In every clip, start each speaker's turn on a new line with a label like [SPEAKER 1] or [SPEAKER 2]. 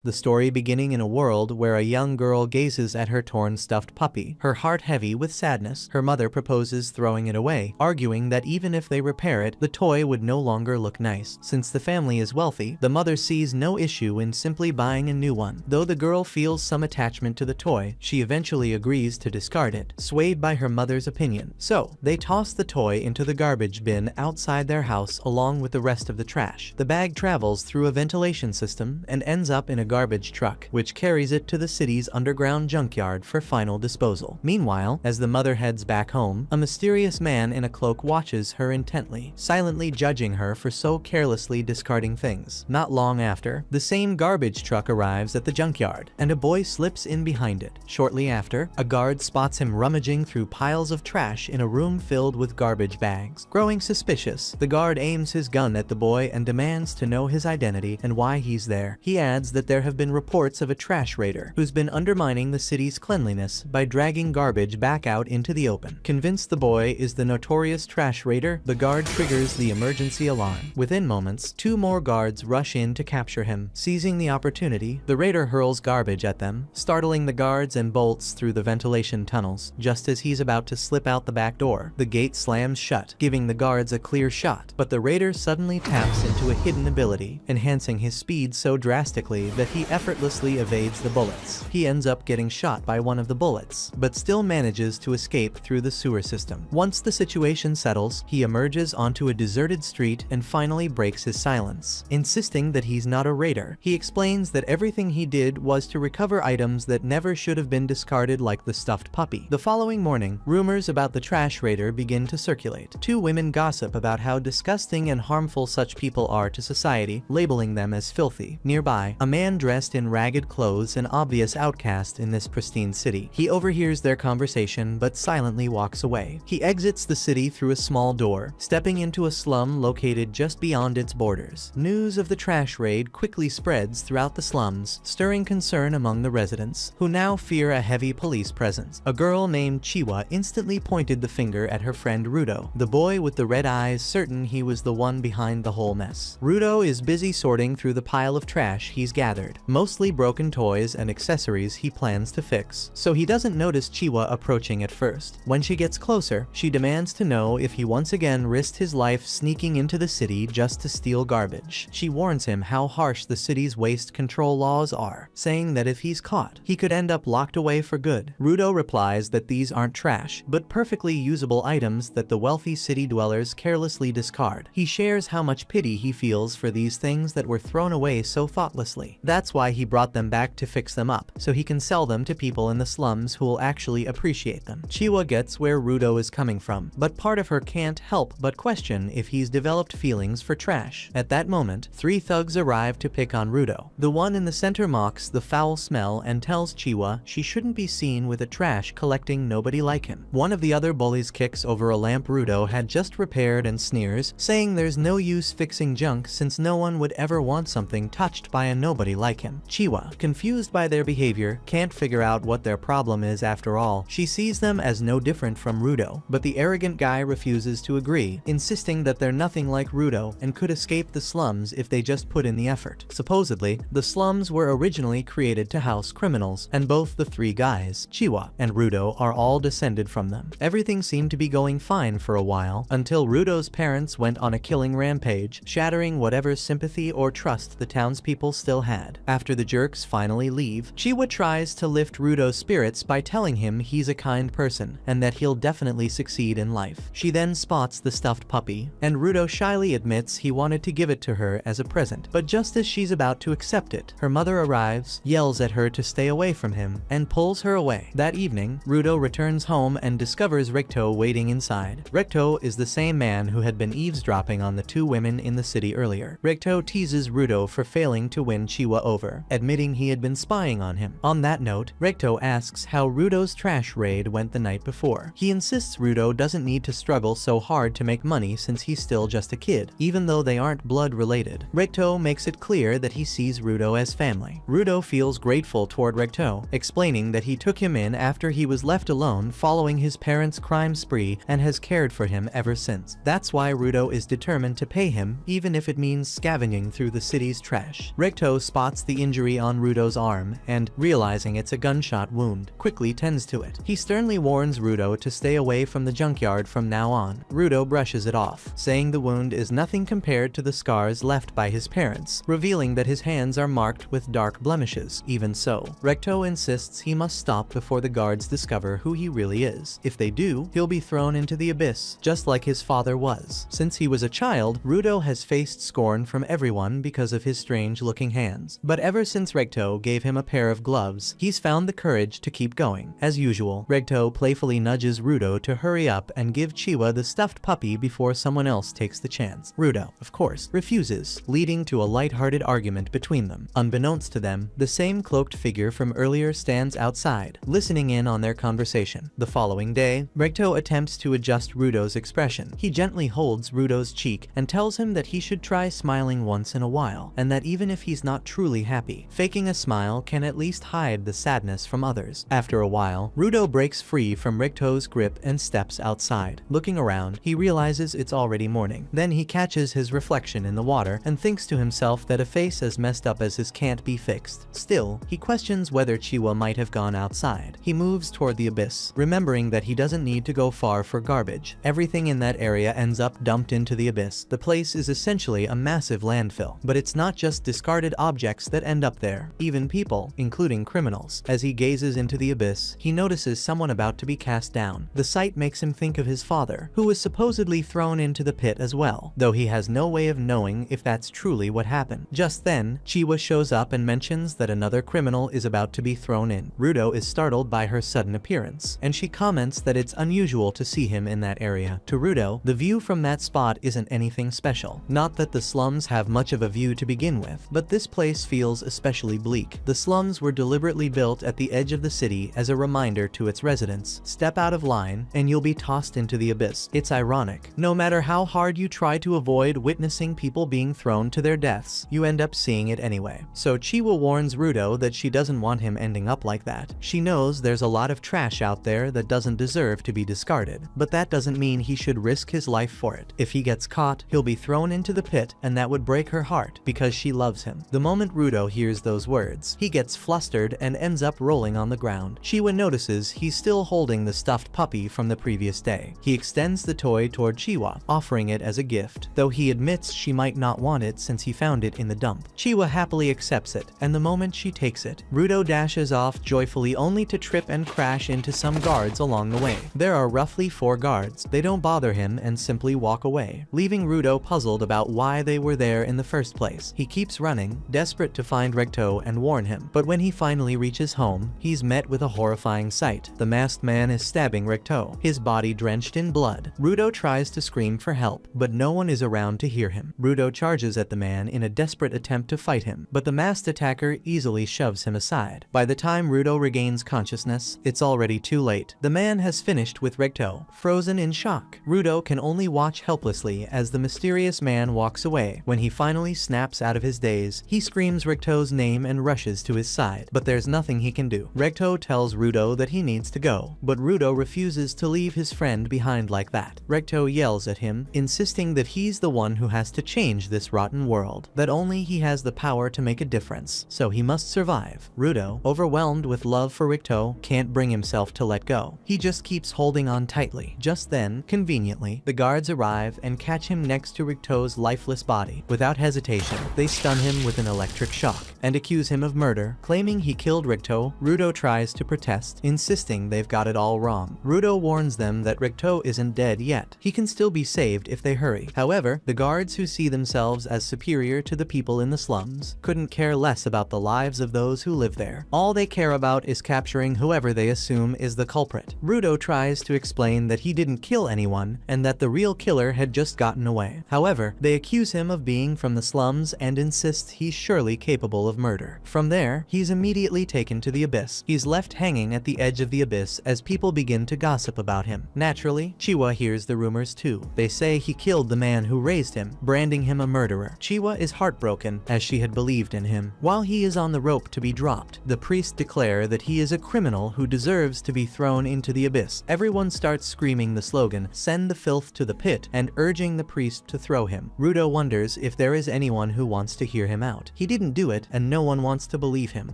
[SPEAKER 1] the story beginning in a world where a young girl gazes at her torn stuffed puppy, her heart heavy with sadness. Her mother proposes throwing it away, arguing that even if they repair it, the toy would no longer look nice. Since the family is wealthy, the mother sees no issue in simply buying a new one. Though the girl feels some attachment to the toy, she eventually agrees to discard it, swayed by her mother's opinion. So, they toss the toy into the garbage bin outside their house along with the rest of the trash. The bag travels through a ventilation system and ends up in a garbage truck, which carries it to the city's underground junkyard for final disposal. Meanwhile, as the mother heads back home, a mysterious man in a cloak watches her intently, silently judging her for so carelessly discarding things. Not long after, the same garbage truck arrives at the junkyard, and a boy slips in behind it. Shortly after, a guard spots him rummaging through piles of trash in a room filled with garbage bags. Growing suspicious, the guard aims his gun at the boy and demands to know his identity and why he's there. He adds that there have been reports of a trash raider who's been undermining the city's cleanliness by dragging garbage back out into the open. Convinced the boy is the notorious trash raider, the guard triggers the emergency alarm. Within moments, 2 more guards rush in to capture him. Seizing the opportunity, the raider hurls garbage at them, startling the guards and bolts through the ventilation tunnels. Just as he's about to slip out the back door, the gate slams shut, giving the guards a clear shot. But the raider suddenly taps into a hidden ability, enhancing his speed so drastically that he effortlessly evades the bullets. He ends up getting shot by one of the bullets, but still manages to escape through the sewer system. Once the situation settles, he emerges onto a deserted street and finally breaks his silence, insisting that he's not a raider. He explains that everything he did was to recover items that never should have been discarded, like the stuffed puppy. The following morning, rumors about the trash raider begin to circulate. 2 women gossip about how disgusting and harmful such people are to society, labeling them as filthy. Nearby, a man dressed in ragged clothes, an obvious outcast in this pristine city. He overhears their conversation but silently walks away. He exits the city through a small door, stepping into a slum located just beyond its borders. News of the trash raid quickly spreads throughout the slums, stirring concern among the residents, who now fear a heavy police presence. A girl named Chiwa instantly pointed the finger at her friend Rudo, the boy with the red eyes, certain he was the one behind the whole mess. Rudo is busy sorting through the pile of trash he's gathered, mostly broken toys and accessories he plans to fix, so he doesn't notice Chiwa approaching at first. When she gets closer, she demands to know if he once again risked his life sneaking into the city just to steal garbage. She warns him how harsh the city's waste control laws are, saying that if he's caught, he could end up locked away for good. Rudo replies that these aren't trash, but perfectly usable items that the wealthy city dwellers carelessly discard. He shares how much pity he feels for these things that were thrown away so thoughtlessly. That's why he brought them back to fix them up, so he can sell them to people in the slums who will actually appreciate them. Chiwa gets where Rudo is coming from, but part of her can't help but question if he's developed feelings for trash. At that moment, 3 thugs arrive to pick on Rudo. The one in the center mocks the foul smell and tells Chiwa she shouldn't be seen with a trash collecting nobody like him. One of the other bullies kicks over a lamp Rudo had just repaired and sneers, saying there's no use fixing junk since no one would ever want something touched by a nobody like him. Chiwa, confused by their behavior, can't figure out what their problem is after all. She sees them as no different from Rudo, but the arrogant guy refuses to agree, insisting that they're nothing like Rudo and could escape the slums if they just put in the effort. Supposedly, the slums were originally created to house criminals, and both the 3 guys, Chiwa and Rudo, are all descended from them. Everything seemed to be going fine for a while, until Rudo's parents went on a killing rampage, shattering whatever sympathy or trust the townspeople still had. After the jerks finally leave, Chiwa tries to lift Rudo's spirits by telling him he's a kind person, and that he'll definitely succeed in life. She then spots the stuffed puppy, and Rudo shyly admits he wanted to give it to her as a present. But just as she's about to accept it, her mother arrives, yells at her to stay away from him, and pulls her away. That evening, Rudo returns home and discovers Rikto waiting inside. Rikto is the same man who had been eavesdropping on the 2 women in the city earlier. Rikto teases Rudo for failing to win Chiwa over, admitting he had been spying on him. On that note, Rikto asks how Rudo's trash raid went the night before. He insists Rudo doesn't need to struggle so hard to make money since he's still just a kid, even though they aren't blood related. Rikto makes it clear that he sees Rudo as family. Rudo feels grateful toward Rikto, explaining that he took him in after he was left alone following his parents' crime spree and has cared for him ever since. That's why Rudo is determined to pay him, even if it means scavenging through the city's trash. Rikto spots spots the injury on Rudo's arm and, realizing it's a gunshot wound, quickly tends to it. He sternly warns Rudo to stay away from the junkyard from now on. Rudo brushes it off, saying the wound is nothing compared to the scars left by his parents, revealing that his hands are marked with dark blemishes. Even so, Recto insists he must stop before the guards discover who he really is. If they do, he'll be thrown into the abyss, just like his father was. Since he was a child, Rudo has faced scorn from everyone because of his strange-looking hands. But ever since Recto gave him a pair of gloves, he's found the courage to keep going. As usual, Recto playfully nudges Rudo to hurry up and give Chiwa the stuffed puppy before someone else takes the chance. Rudo, of course, refuses, leading to a light-hearted argument between them. Unbeknownst to them, the same cloaked figure from earlier stands outside, listening in on their conversation. The following day, Recto attempts to adjust Rudo's expression. He gently holds Rudo's cheek and tells him that he should try smiling once in a while, and that even if he's not truly happy, faking a smile can at least hide the sadness from others. After a while, Rudo breaks free from Recto's grip and steps outside. Looking around, he realizes it's already morning. Then he catches his reflection in the water and thinks to himself that a face as messed up as his can't be fixed. Still, he questions whether Chiwa might have gone outside. He moves toward the abyss, remembering that he doesn't need to go far for garbage. Everything in that area ends up dumped into the abyss. The place is essentially a massive landfill, but it's not just discarded objects that end up there, even people, including criminals. As he gazes into the abyss, he notices someone about to be cast down. The sight makes him think of his father, who was supposedly thrown into the pit as well, though he has no way of knowing if that's truly what happened. Just then, Chiwa shows up and mentions that another criminal is about to be thrown in. Rudo is startled by her sudden appearance, and she comments that it's unusual to see him in that area. To Rudo, the view from that spot isn't anything special. Not that the slums have much of a view to begin with, but this place feels especially bleak. The slums were deliberately built at the edge of the city as a reminder to its residents. Step out of line, and you'll be tossed into the abyss. It's ironic. No matter how hard you try to avoid witnessing people being thrown to their deaths, you end up seeing it anyway. So Chiwa warns Rudo that she doesn't want him ending up like that. She knows there's a lot of trash out there that doesn't deserve to be discarded, but that doesn't mean he should risk his life for it. If he gets caught, he'll be thrown into the pit, and that would break her heart because she loves him. The moment Rudo hears those words, he gets flustered and ends up rolling on the ground. Chiwa notices he's still holding the stuffed puppy from the previous day. He extends the toy toward Chiwa, offering it as a gift, though he admits she might not want it since he found it in the dump. Chiwa happily accepts it, and the moment she takes it, Rudo dashes off joyfully only to trip and crash into some guards along the way. There are roughly 4 guards. They don't bother him and simply walk away, leaving Rudo puzzled about why they were there in the first place. He keeps running, desperate to find Recto and warn him, but when he finally reaches home, he's met with a horrifying sight. The masked man is stabbing Recto, his body drenched in blood. Rudo tries to scream for help, but no one is around to hear him. Rudo charges at the man in a desperate attempt to fight him, but the masked attacker easily shoves him aside. By the time Rudo regains consciousness, it's already too late. The man has finished with Recto, frozen in shock. Rudo can only watch helplessly as the mysterious man walks away. When he finally snaps out of his daze, he screams Recto's name and rushes to his side, but there's nothing he can do. Recto tells Rudo that he needs to go, but Rudo refuses to leave his friend behind like that. Recto yells at him, insisting that he's the one who has to change this rotten world, that only he has the power to make a difference, so he must survive. Rudo, overwhelmed with love for Recto, can't bring himself to let go. He just keeps holding on tightly. Just then, conveniently, the guards arrive and catch him next to Recto's lifeless body. Without hesitation, they stun him with an electric shock and accuse him of murder, claiming he killed Recto. Rudo tries to protest, insisting they've got it all wrong. Rudo warns them that Recto isn't dead yet. He can still be saved if they hurry. However, the guards, who see themselves as superior to the people in the slums, couldn't care less about the lives of those who live there. All they care about is capturing whoever they assume is the culprit. Rudo tries to explain that he didn't kill anyone and that the real killer had just gotten away. However, they accuse him of being from the slums and insist he's surely capable of murder. From there, he's immediately taken to the abyss. He's left hanging at the edge of the abyss as people begin to gossip about him. Naturally, Chiwa hears the rumors too. They say he killed the man who raised him, branding him a murderer. Chiwa is heartbroken, as she had believed in him. While he is on the rope to be dropped, the priests declare that he is a criminal who deserves to be thrown into the abyss. Everyone starts screaming the slogan, "Send the filth to the pit," and urging the priest to throw him. Rudo wonders if there is anyone who wants to hear him out. He didn't do it, and no one wants to believe him.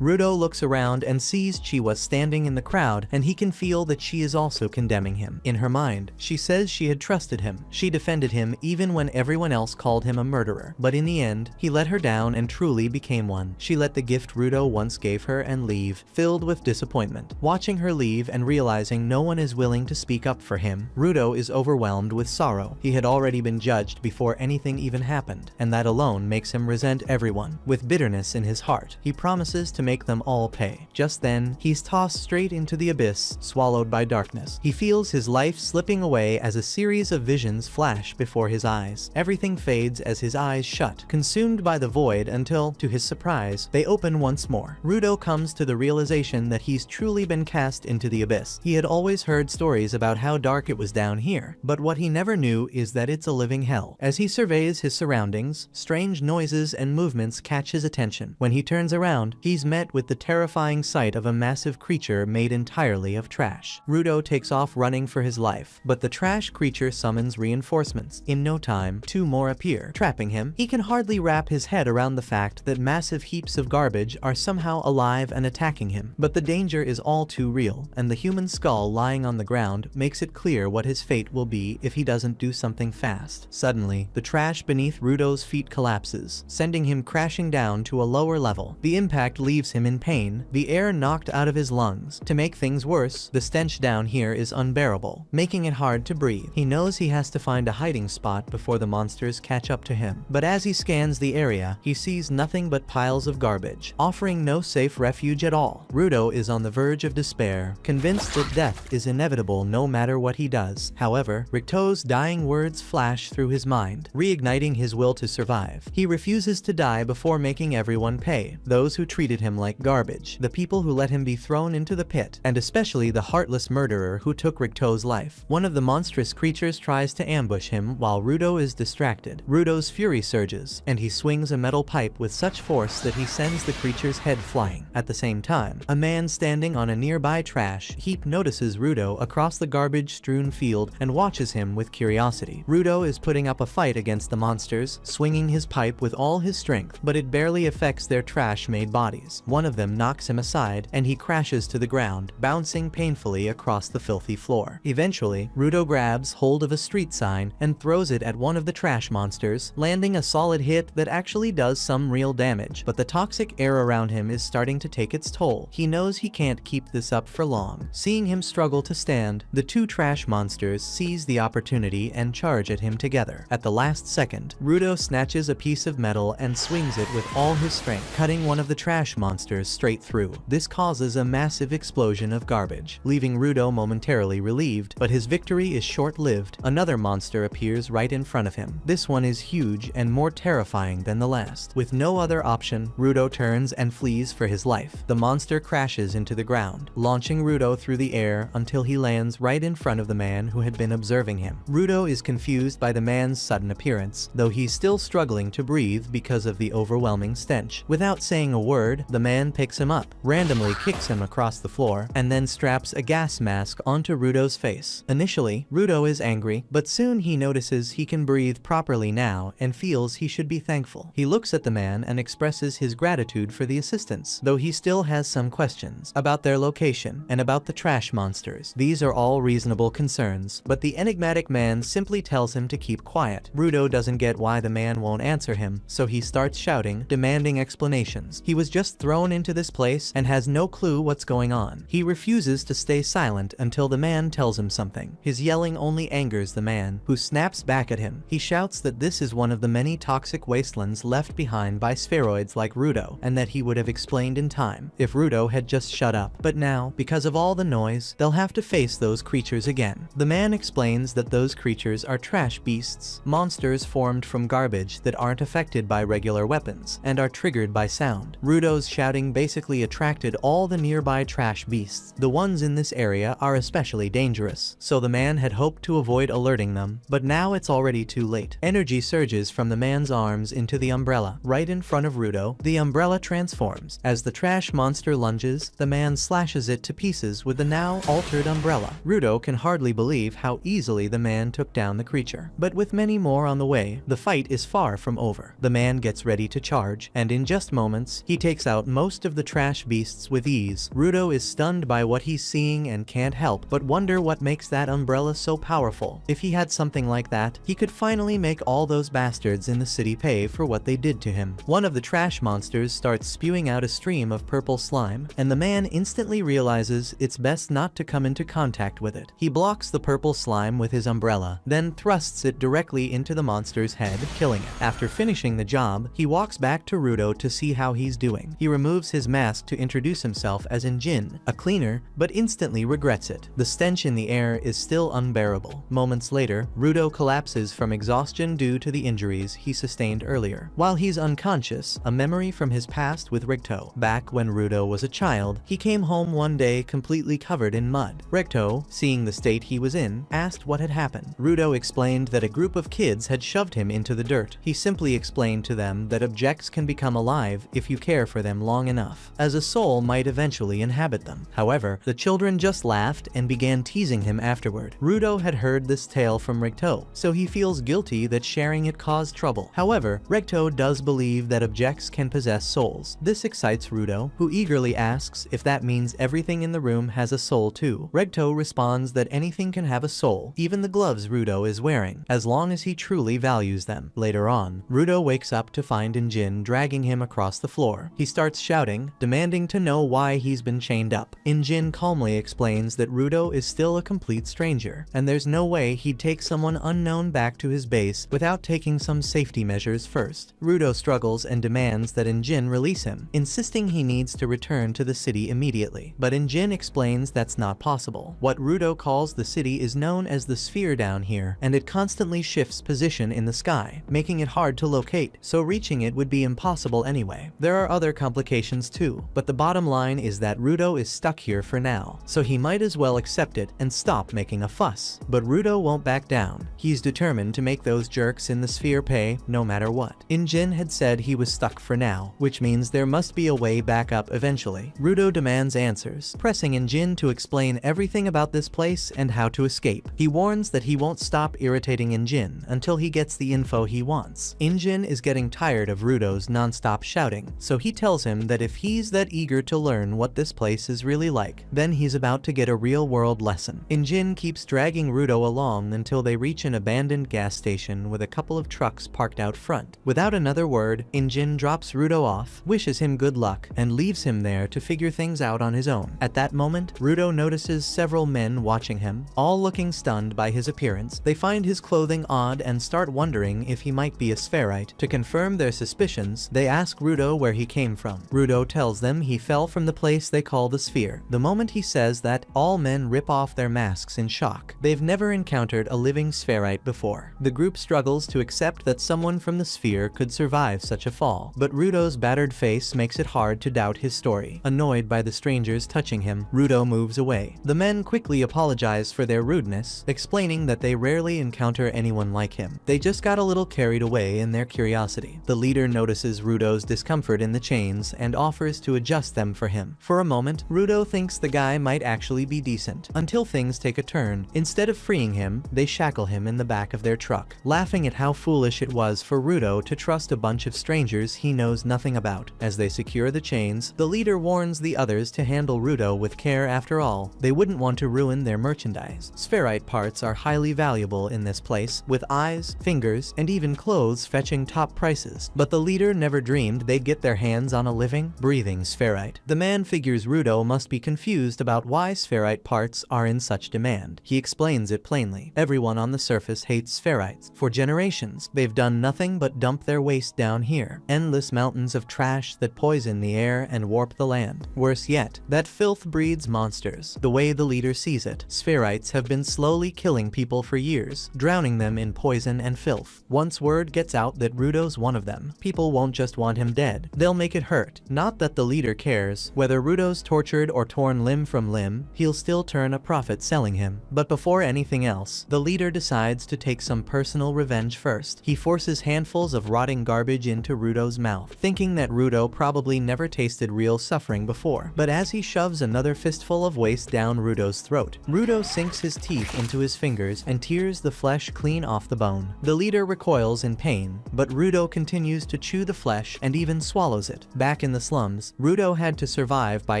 [SPEAKER 1] Rudo looks around and sees Chiwa standing in the crowd, and he can feel that she is also condemning him. In her mind, she says she had trusted him. She defended him even when everyone else called him a murderer. But in the end, he let her down and truly became one. She let the gift Rudo once gave her and leave, filled with disappointment. Watching her leave and realizing no one is willing to speak up for him, Rudo is overwhelmed with sorrow. He had already been judged before anything even happened, and that alone makes him resent everyone. With bitterness in his heart, he promises to make them all pay. Just then, he's tossed straight into the abyss, swallowed by darkness. He feels his life slipping away as a series of visions flash before his eyes. Everything fades as his eyes shut, consumed by the void until, to his surprise, they open once more. Rudo comes to the realization that he's truly been cast into the abyss. He had always heard stories about how dark it was down here, but what he never knew is that it's a living hell. As he surveys his surroundings, strange noises and movements catch his attention. When he turns around, he's met with the terrifying sight of a massive creature made entirely of trash. Rudo takes off running for his life, but the trash creature summons reinforcements. In no time, 2 more appear, trapping him. He can hardly wrap his head around the fact that massive heaps of garbage are somehow alive and attacking him. But the danger is all too real, and the human skull lying on the ground makes it clear what his fate will be if he doesn't do something fast. Suddenly, the trash beneath Rudo's feet collapses, sending him crashing down to a lower level. The impact leaves him in pain, the air knocked out of his lungs. To make things worse, the stench down here is unbearable, making it hard to breathe. He knows he has to find a hiding spot before the monsters catch up to him. But as he scans the area, he sees nothing but piles of garbage, offering no safe refuge at all. Rudo is on the verge of despair, convinced that death is inevitable no matter what he does. However, Ricto's dying words flash through his mind, reigniting his will to survive. He refuses to die before making everyone pay. Those who treated him like garbage, the people who let him be thrown into the pit, and especially the heartless murderer who took Ricto's life. One of the monstrous creatures tries to ambush him while Rudo is distracted. Rudo's fury surges, and he swings a metal pipe with such force that he sends the creature's head flying. At the same time, a man standing on a nearby trash heap notices Rudo across the garbage-strewn field and watches him with curiosity. Rudo is putting up a fight against the monsters, swinging his pipe with all his strength, but it barely affects their trash-made bodies. One of them knocks him aside, and he crashes to the ground, bouncing painfully across the filthy floor. Eventually, Rudo grabs hold of a street sign and throws it at one of the trash monsters, landing a solid hit that actually does some real damage. But the toxic air around him is starting to take its toll. He knows he can't keep this up for long. Seeing him struggle to stand, the 2 trash monsters seize the opportunity and charge at him together. At the last second, Rudo snatches a piece of metal and swings it with all his strength, cutting one of the trash monsters straight through. This causes a massive explosion of garbage, leaving Rudo momentarily relieved, but his victory is short-lived. Another monster appears right in front of him. This one is huge and more terrifying than the last. With no other option, Rudo turns and flees for his life. The monster crashes into the ground, launching Rudo through the air until he lands right in front of the man who had been observing him. Rudo is confused by the man's sudden appearance, though he's still struggling to breathe because of the overwhelming stench. Without saying a word, the man picks him up, randomly kicks him across the floor, and then straps a gas mask onto Rudo's face. Initially, Rudo is angry, but soon he notices he can breathe properly now and feels he should be thankful. He looks at the man and expresses his gratitude for the assistance, though he still has some questions about their location and about the trash monsters. These are all reasonable concerns, but the enigmatic man simply tells him to keep quiet. Rudo doesn't get why the man won't answer him, so he starts shouting, demanding explanations. He was just thrown into this place and has no clue what's going on. He refuses to stay silent until the man tells him something. His yelling only angers the man, who snaps back at him. He shouts that this is one of the many toxic wastelands left behind by spheroids like Rudo, and that he would have explained in time if Rudo had just shut up. But now, because of all the noise, they'll have to face those creatures again. The man explains that those creatures are trash beasts, monsters formed from garbage that aren't affected by regular weapons, and are triggered by sound. Rudo's shouting basically attracted all the nearby trash beasts. The ones in this area are especially dangerous, so the man had hoped to avoid alerting them, but now it's already too late. Energy surges from the man's arms into the umbrella. Right in front of Rudo, the umbrella transforms. As the trash monster lunges, the man slashes it to pieces with the now altered umbrella. Rudo can hardly believe how easily the man took down the creature. But with many more on the way, the fight is far from over. The man gets ready to charge. large, and in just moments, he takes out most of the trash beasts with ease. Rudo is stunned by what he's seeing and can't help but wonder what makes that umbrella so powerful. If he had something like that, he could finally make all those bastards in the city pay for what they did to him. One of the trash monsters starts spewing out a stream of purple slime, and the man instantly realizes it's best not to come into contact with it. He blocks the purple slime with his umbrella, then thrusts it directly into the monster's head, killing it. After finishing the job, he walks back to Rudo to see how he's doing. He removes his mask to introduce himself as Injin, a cleaner, but instantly regrets it. The stench in the air is still unbearable. Moments later, Rudo collapses from exhaustion due to the injuries he sustained earlier. While he's unconscious, a memory from his past with Ricto. Back when Rudo was a child, he came home one day completely covered in mud. Ricto, seeing the state he was in, asked what had happened. Rudo explained that a group of kids had shoved him into the dirt. He simply explained to them that objects can become alive if you care for them long enough, as a soul might eventually inhabit them. However, the children just laughed and began teasing him afterward. Rudo had heard this tale from Ricto, so he feels guilty that sharing it caused trouble. However, Ricto does believe that objects can possess souls. This excites Rudo, who eagerly asks if that means everything in the room has a soul too. Ricto responds that anything can have a soul, even the gloves Rudo is wearing, as long as he truly values them. Later on, Rudo wakes up to find Injin dragging him across the floor. He starts shouting, demanding to know why he's been chained up. Injin calmly explains that Rudo is still a complete stranger, and there's no way he'd take someone unknown back to his base without taking some safety measures first. Rudo struggles and demands that Injin release him, insisting he needs to return to the city immediately. But Injin explains that's not possible. What Rudo calls the city is known as the sphere down here, and it constantly shifts position in the sky, making it hard to locate, so reaching it would be impossible anyway. There are other complications too, but the bottom line is that Rudo is stuck here for now, so he might as well accept it and stop making a fuss. But Rudo won't back down. He's determined to make those jerks in the sphere pay no matter what. Injin had said he was stuck for now, which means there must be a way back up eventually. Rudo demands answers, pressing Injin to explain everything about this place and how to escape. He warns that he won't stop irritating Injin until he gets the info he wants. Injin is getting tired of Rudo's non-stop shouting, so he tells him that if he's that eager to learn what this place is really like, then he's about to get a real-world lesson. Injin keeps dragging Rudo along until they reach an abandoned gas station with a couple of trucks parked out front. Without another word, Injin drops Rudo off, wishes him good luck, and leaves him there to figure things out on his own. At that moment, Rudo notices several men watching him, all looking stunned by his appearance. They find his clothing odd and start wondering if he might be a spherite. To confirm their suspicions, they ask Rudo where he came from. Rudo tells them he fell from the place they call the sphere. The moment he says that, all men rip off their masks in shock. They've never encountered a living spherite before. The group struggles to accept that someone from the sphere could survive such a fall, but Rudo's battered face makes it hard to doubt his story. Annoyed by the strangers touching him, Rudo moves away. The men quickly apologize for their rudeness, explaining that they rarely encounter anyone like him. They just got a little carried away in their curiosity. The leader notices Rudo's discomfort in the chains and offers to adjust them for him. For a moment, Rudo thinks the guy might actually be decent, until things take a turn. Instead of freeing him, they shackle him in the back of their truck, laughing at how foolish it was for Rudo to trust a bunch of strangers he knows nothing about. As they secure the chains, the leader warns the others to handle Rudo with care. After all, they wouldn't want to ruin their merchandise. Spherite parts are highly valuable in this place, with eyes, fingers, and even clothes fetching top prices. But the leader never dreamed they'd get their hands on a living, breathing spherite. The man figures Rudo must be confused about why spherite parts are in such demand. He explains it plainly. Everyone on the surface hates spherites. For generations, they've done nothing but dump their waste down here. Endless mountains of trash that poison the air and warp the land. Worse yet, that filth breeds monsters. The way the leader sees it, spherites have been slowly killing people for years, drowning them in poison and filth. Once word gets out that Rudo's one of them, people won't just want him dead. They'll make it hurt. Not that the leader cares. Whether Rudo's tortured or torn limb from limb, he'll still turn a profit selling him. But before anything else, the leader decides to take some personal revenge first. He forces handfuls of rotting garbage into Rudo's mouth, thinking that Rudo probably never tasted real suffering before. But as he shoves another fistful of waste down Rudo's throat, Rudo sinks his teeth into his fingers and tears the flesh clean off the bone. The leader recoils in pain, but Rudo continues to chew chew the flesh, and even swallows it. Back in the slums, Rudo had to survive by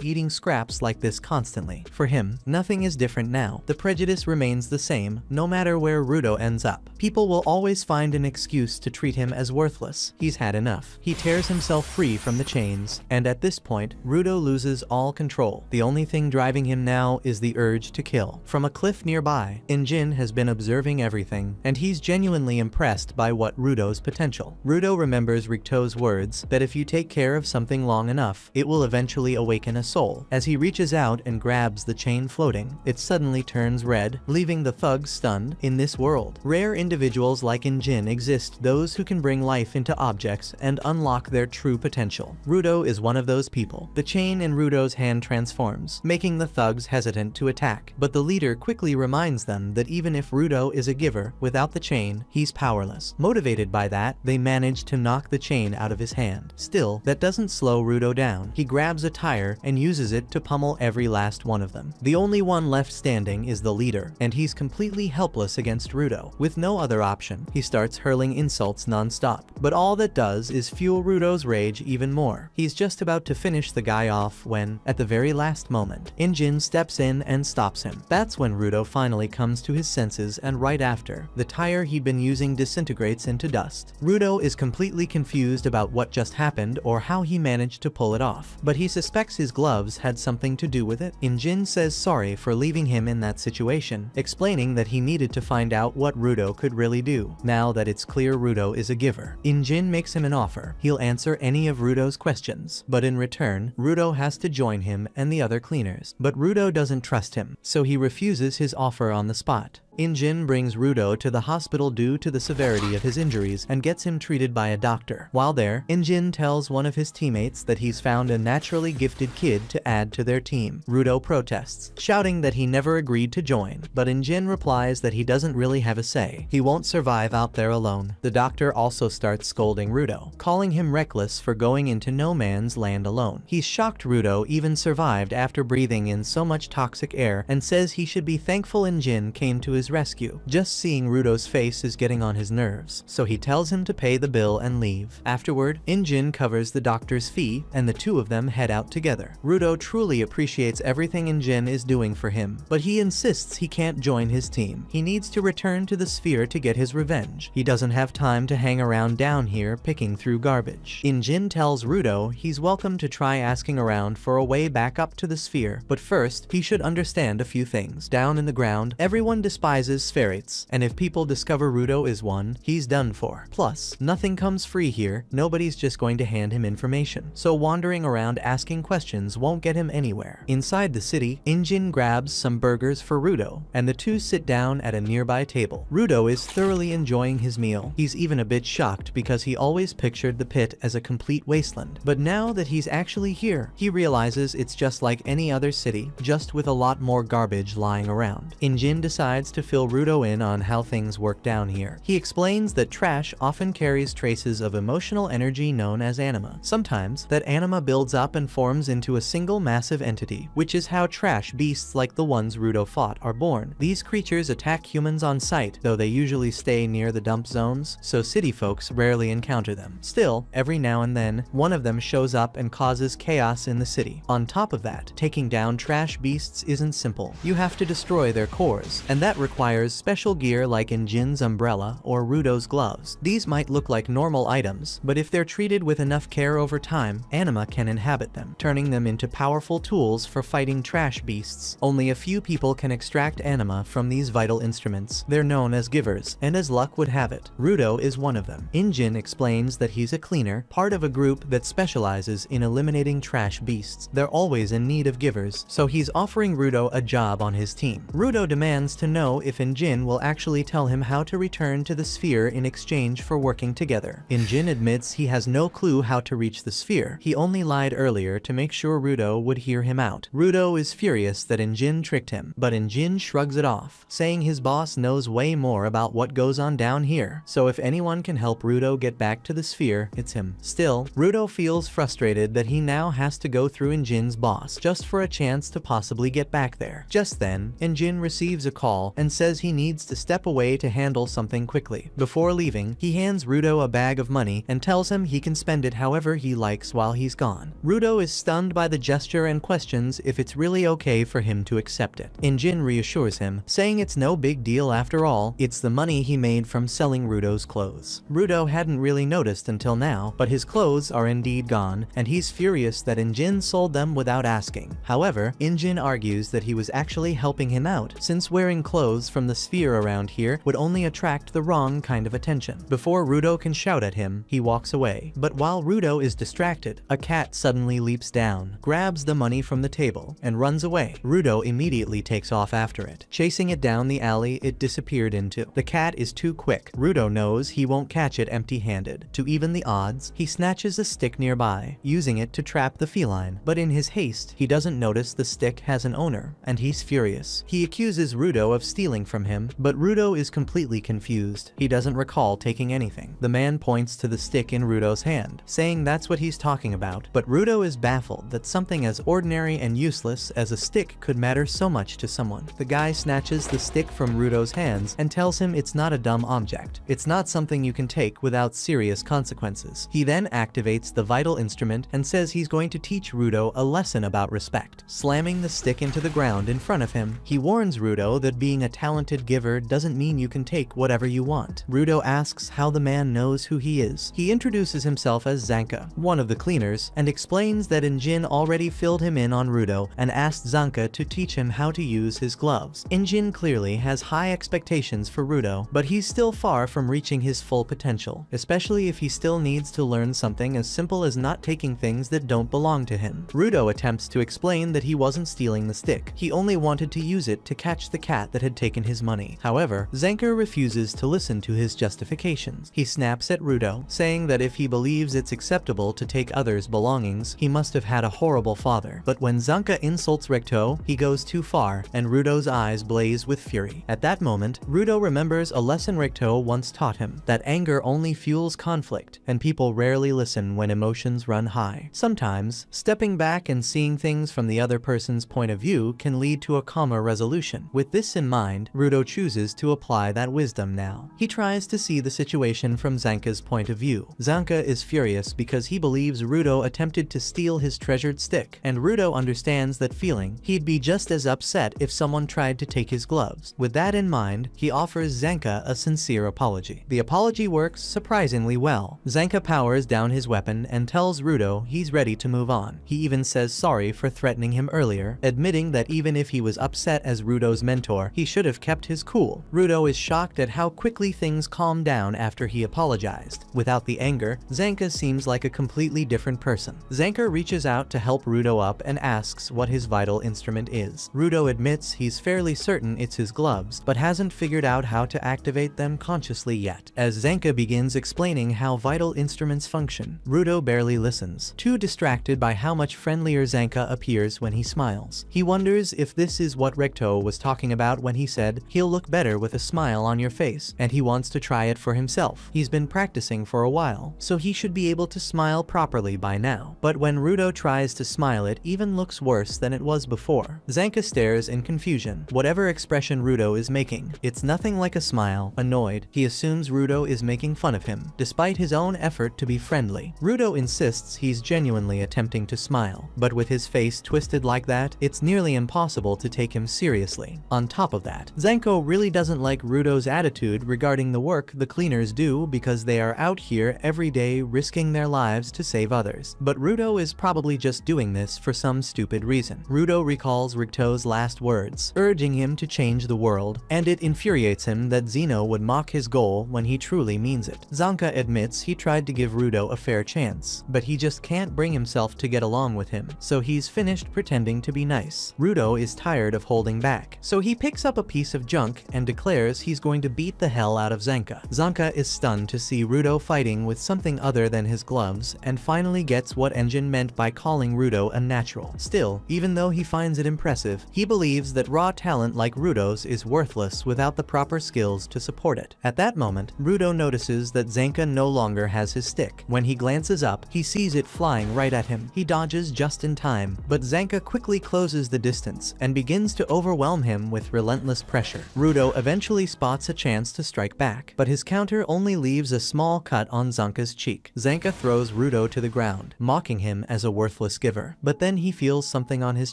[SPEAKER 1] eating scraps like this constantly. For him, nothing is different now. The prejudice remains the same, no matter where Rudo ends up. People will always find an excuse to treat him as worthless. He's had enough. He tears himself free from the chains, and at this point, Rudo loses all control. The only thing driving him now is the urge to kill. From a cliff nearby, Injin has been observing everything, and he's genuinely impressed by what Rudo's potential. Rudo remembers Rikto's words that if you take care of something long enough, it will eventually awaken a soul. As he reaches out and grabs the chain floating, it suddenly turns red, leaving the thugs stunned. In this world, rare individuals like Injin exist, those who can bring life into objects and unlock their true potential. Rudo is one of those people. The chain in Rudo's hand transforms, making the thugs hesitant to attack, but the leader quickly reminds them that even if Rudo is a giver, without the chain, he's powerless. Motivated by that, they manage to knock the chain out of his hand. Still, that doesn't slow Rudo down. He grabs a tire and uses it to pummel every last one of them. The only one left standing is the leader, and he's completely helpless against Rudo. With no other option, he starts hurling insults non-stop, but all that does is fuel Rudo's rage even more. He's just about to finish the guy off when, at the very last moment, Injin steps in and stops him. That's when Rudo finally comes to his senses, and right after, the tire he'd been using disintegrates into dust. Rudo is completely confused about what just happened or how he managed to pull it off, but he suspects his gloves had something to do with it. Injin says sorry for leaving him in that situation, explaining that he needed to find out what Rudo could really do, now that it's clear Rudo is a giver. Injin makes him an offer. He'll answer any of Rudo's questions, but in return, Rudo has to join him and the other cleaners. But Rudo doesn't trust him, so he refuses his offer on the spot. Injin brings Rudo to the hospital due to the severity of his injuries and gets him treated by a doctor. While there, Injin tells one of his teammates that he's found a naturally gifted kid to add to their team. Rudo protests, shouting that he never agreed to join, but Injin replies that he doesn't really have a say. He won't survive out there alone. The doctor also starts scolding Rudo, calling him reckless for going into no man's land alone. He's shocked Rudo even survived after breathing in so much toxic air and says he should be thankful Injin came to his rescue. Just seeing Rudo's face is getting on his nerves, so he tells him to pay the bill and leave. Afterward, Injin covers the doctor's fee, and the two of them head out together. Rudo truly appreciates everything Injin is doing for him, but he insists he can't join his team. He needs to return to the sphere to get his revenge. He doesn't have time to hang around down here picking through garbage. Injin tells Rudo he's welcome to try asking around for a way back up to the sphere, but first, he should understand a few things. Down in the ground, everyone despises spheroids, and if people discover Rudo is one, he's done for. Plus, nothing comes free here. Nobody's just going to hand him information, so wandering around asking questions won't get him anywhere. Inside the city, Injin grabs some burgers for Rudo, and the two sit down at a nearby table. Rudo is thoroughly enjoying his meal. He's even a bit shocked because he always pictured the pit as a complete wasteland, but now that he's actually here, he realizes it's just like any other city, just with a lot more garbage lying around. Injin decides to fill Rudo in on how things work down here. He explains that trash often carries traces of emotional energy known as anima. Sometimes, that anima builds up and forms into a single massive entity, which is how trash beasts like the ones Rudo fought are born. These creatures attack humans on sight, though they usually stay near the dump zones, so city folks rarely encounter them. Still, every now and then, one of them shows up and causes chaos in the city. On top of that, taking down trash beasts isn't simple. You have to destroy their cores, and that requires special gear like Injin's umbrella or Rudo's gloves. These might look like normal items, but if they're treated with enough care over time, anima can inhabit them, turning them into powerful tools for fighting trash beasts. Only a few people can extract anima from these vital instruments. They're known as givers, and as luck would have it, Rudo is one of them. Injin explains that he's a cleaner, part of a group that specializes in eliminating trash beasts. They're always in need of givers, so he's offering Rudo a job on his team. Rudo demands to know if Injin will actually tell him how to return to the sphere in exchange for working together. Injin admits he has no clue how to reach the sphere. He only lied earlier to make sure Rudo would hear him out. Rudo is furious that Injin tricked him, but Injin shrugs it off, saying his boss knows way more about what goes on down here, so if anyone can help Rudo get back to the sphere, it's him. Still, Rudo feels frustrated that he now has to go through Injin's boss just for a chance to possibly get back there. Just then, Injin receives a call and and says he needs to step away to handle something quickly. Before leaving, he hands Rudo a bag of money and tells him he can spend it however he likes while he's gone. Rudo is stunned by the gesture and questions if it's really okay for him to accept it. Injin reassures him, saying it's no big deal after all, it's the money he made from selling Rudo's clothes. Rudo hadn't really noticed until now, but his clothes are indeed gone, and he's furious that Injin sold them without asking. However, Injin argues that he was actually helping him out, since wearing clothes from the sphere around here would only attract the wrong kind of attention. Before Rudo can shout at him, he walks away. But while Rudo is distracted, a cat suddenly leaps down, grabs the money from the table, and runs away. Rudo immediately takes off after it, chasing it down the alley it disappeared into. The cat is too quick. Rudo knows he won't catch it empty-handed. To even the odds, he snatches a stick nearby, using it to trap the feline. But in his haste, he doesn't notice the stick has an owner, and he's furious. He accuses Rudo of stealing from him, but Rudo is completely confused. He doesn't recall taking anything. The man points to the stick in Rudo's hand, saying that's what he's talking about, but Rudo is baffled that something as ordinary and useless as a stick could matter so much to someone. The guy snatches the stick from Rudo's hands and tells him it's not a dumb object. It's not something you can take without serious consequences. He then activates the vital instrument and says he's going to teach Rudo a lesson about respect. Slamming the stick into the ground in front of him, he warns Rudo that being a talented giver doesn't mean you can take whatever you want. Rudo asks how the man knows who he is. He introduces himself as Zanka, one of the cleaners, and explains that Injin already filled him in on Rudo and asked Zanka to teach him how to use his gloves. Injin clearly has high expectations for Rudo, but he's still far from reaching his full potential, especially if he still needs to learn something as simple as not taking things that don't belong to him. Rudo attempts to explain that he wasn't stealing the stick. He only wanted to use it to catch the cat that had taken his money. However, Zanka refuses to listen to his justifications. He snaps at Rudo, saying that if he believes it's acceptable to take others' belongings, he must have had a horrible father. But when Zanka insults Recto, he goes too far, and Rudo's eyes blaze with fury. At that moment, Rudo remembers a lesson Recto once taught him, that anger only fuels conflict, and people rarely listen when emotions run high. Sometimes, stepping back and seeing things from the other person's point of view can lead to a calmer resolution. With this in mind, Rudo chooses to apply that wisdom now. He tries to see the situation from Zanka's point of view. Zanka is furious because he believes Rudo attempted to steal his treasured stick, and Rudo understands that feeling. He'd be just as upset if someone tried to take his gloves. With that in mind, he offers Zanka a sincere apology. The apology works surprisingly well. Zanka powers down his weapon and tells Rudo he's ready to move on. He even says sorry for threatening him earlier, admitting that even if he was upset as Rudo's mentor, he should have kept his cool. Rudo is shocked at how quickly things calmed down after he apologized. Without the anger, Zanka seems like a completely different person. Zanka reaches out to help Rudo up and asks what his vital instrument is. Rudo admits he's fairly certain it's his gloves, but hasn't figured out how to activate them consciously yet. As Zanka begins explaining how vital instruments function, Rudo barely listens, too distracted by how much friendlier Zanka appears when he smiles. He wonders if this is what Recto was talking about when he said, "He'll look better with a smile on your face," and he wants to try it for himself. He's been practicing for a while, so he should be able to smile properly by now. But when Rudo tries to smile, it even looks worse than it was before. Zanka stares in confusion. Whatever expression Rudo is making, it's nothing like a smile. Annoyed, he assumes Rudo is making fun of him, despite his own effort to be friendly. Rudo insists he's genuinely attempting to smile, but with his face twisted like that, it's nearly impossible to take him seriously. On top of that, Zanko really doesn't like Rudo's attitude regarding the work the cleaners do because they are out here every day risking their lives to save others. But Rudo is probably just doing this for some stupid reason. Rudo recalls Ricto's last words, urging him to change the world, and it infuriates him that Zeno would mock his goal when he truly means it. Zanka admits he tried to give Rudo a fair chance, but he just can't bring himself to get along with him, so he's finished pretending to be nice. Rudo is tired of holding back, so he picks up a piece of junk and declares he's going to beat the hell out of Zanka. Zanka is stunned to see Rudo fighting with something other than his gloves, and finally gets what Engine meant by calling Rudo unnatural. Still, even though he finds it impressive, he believes that raw talent like Rudo's is worthless without the proper skills to support it. At that moment, Rudo notices that Zanka no longer has his stick. When he glances up, he sees it flying right at him. He dodges just in time, but Zanka quickly closes the distance and begins to overwhelm him with relentless relentless pressure. Rudo eventually spots a chance to strike back, but his counter only leaves a small cut on Zanka's cheek. Zanka throws Rudo to the ground, mocking him as a worthless giver. But then he feels something on his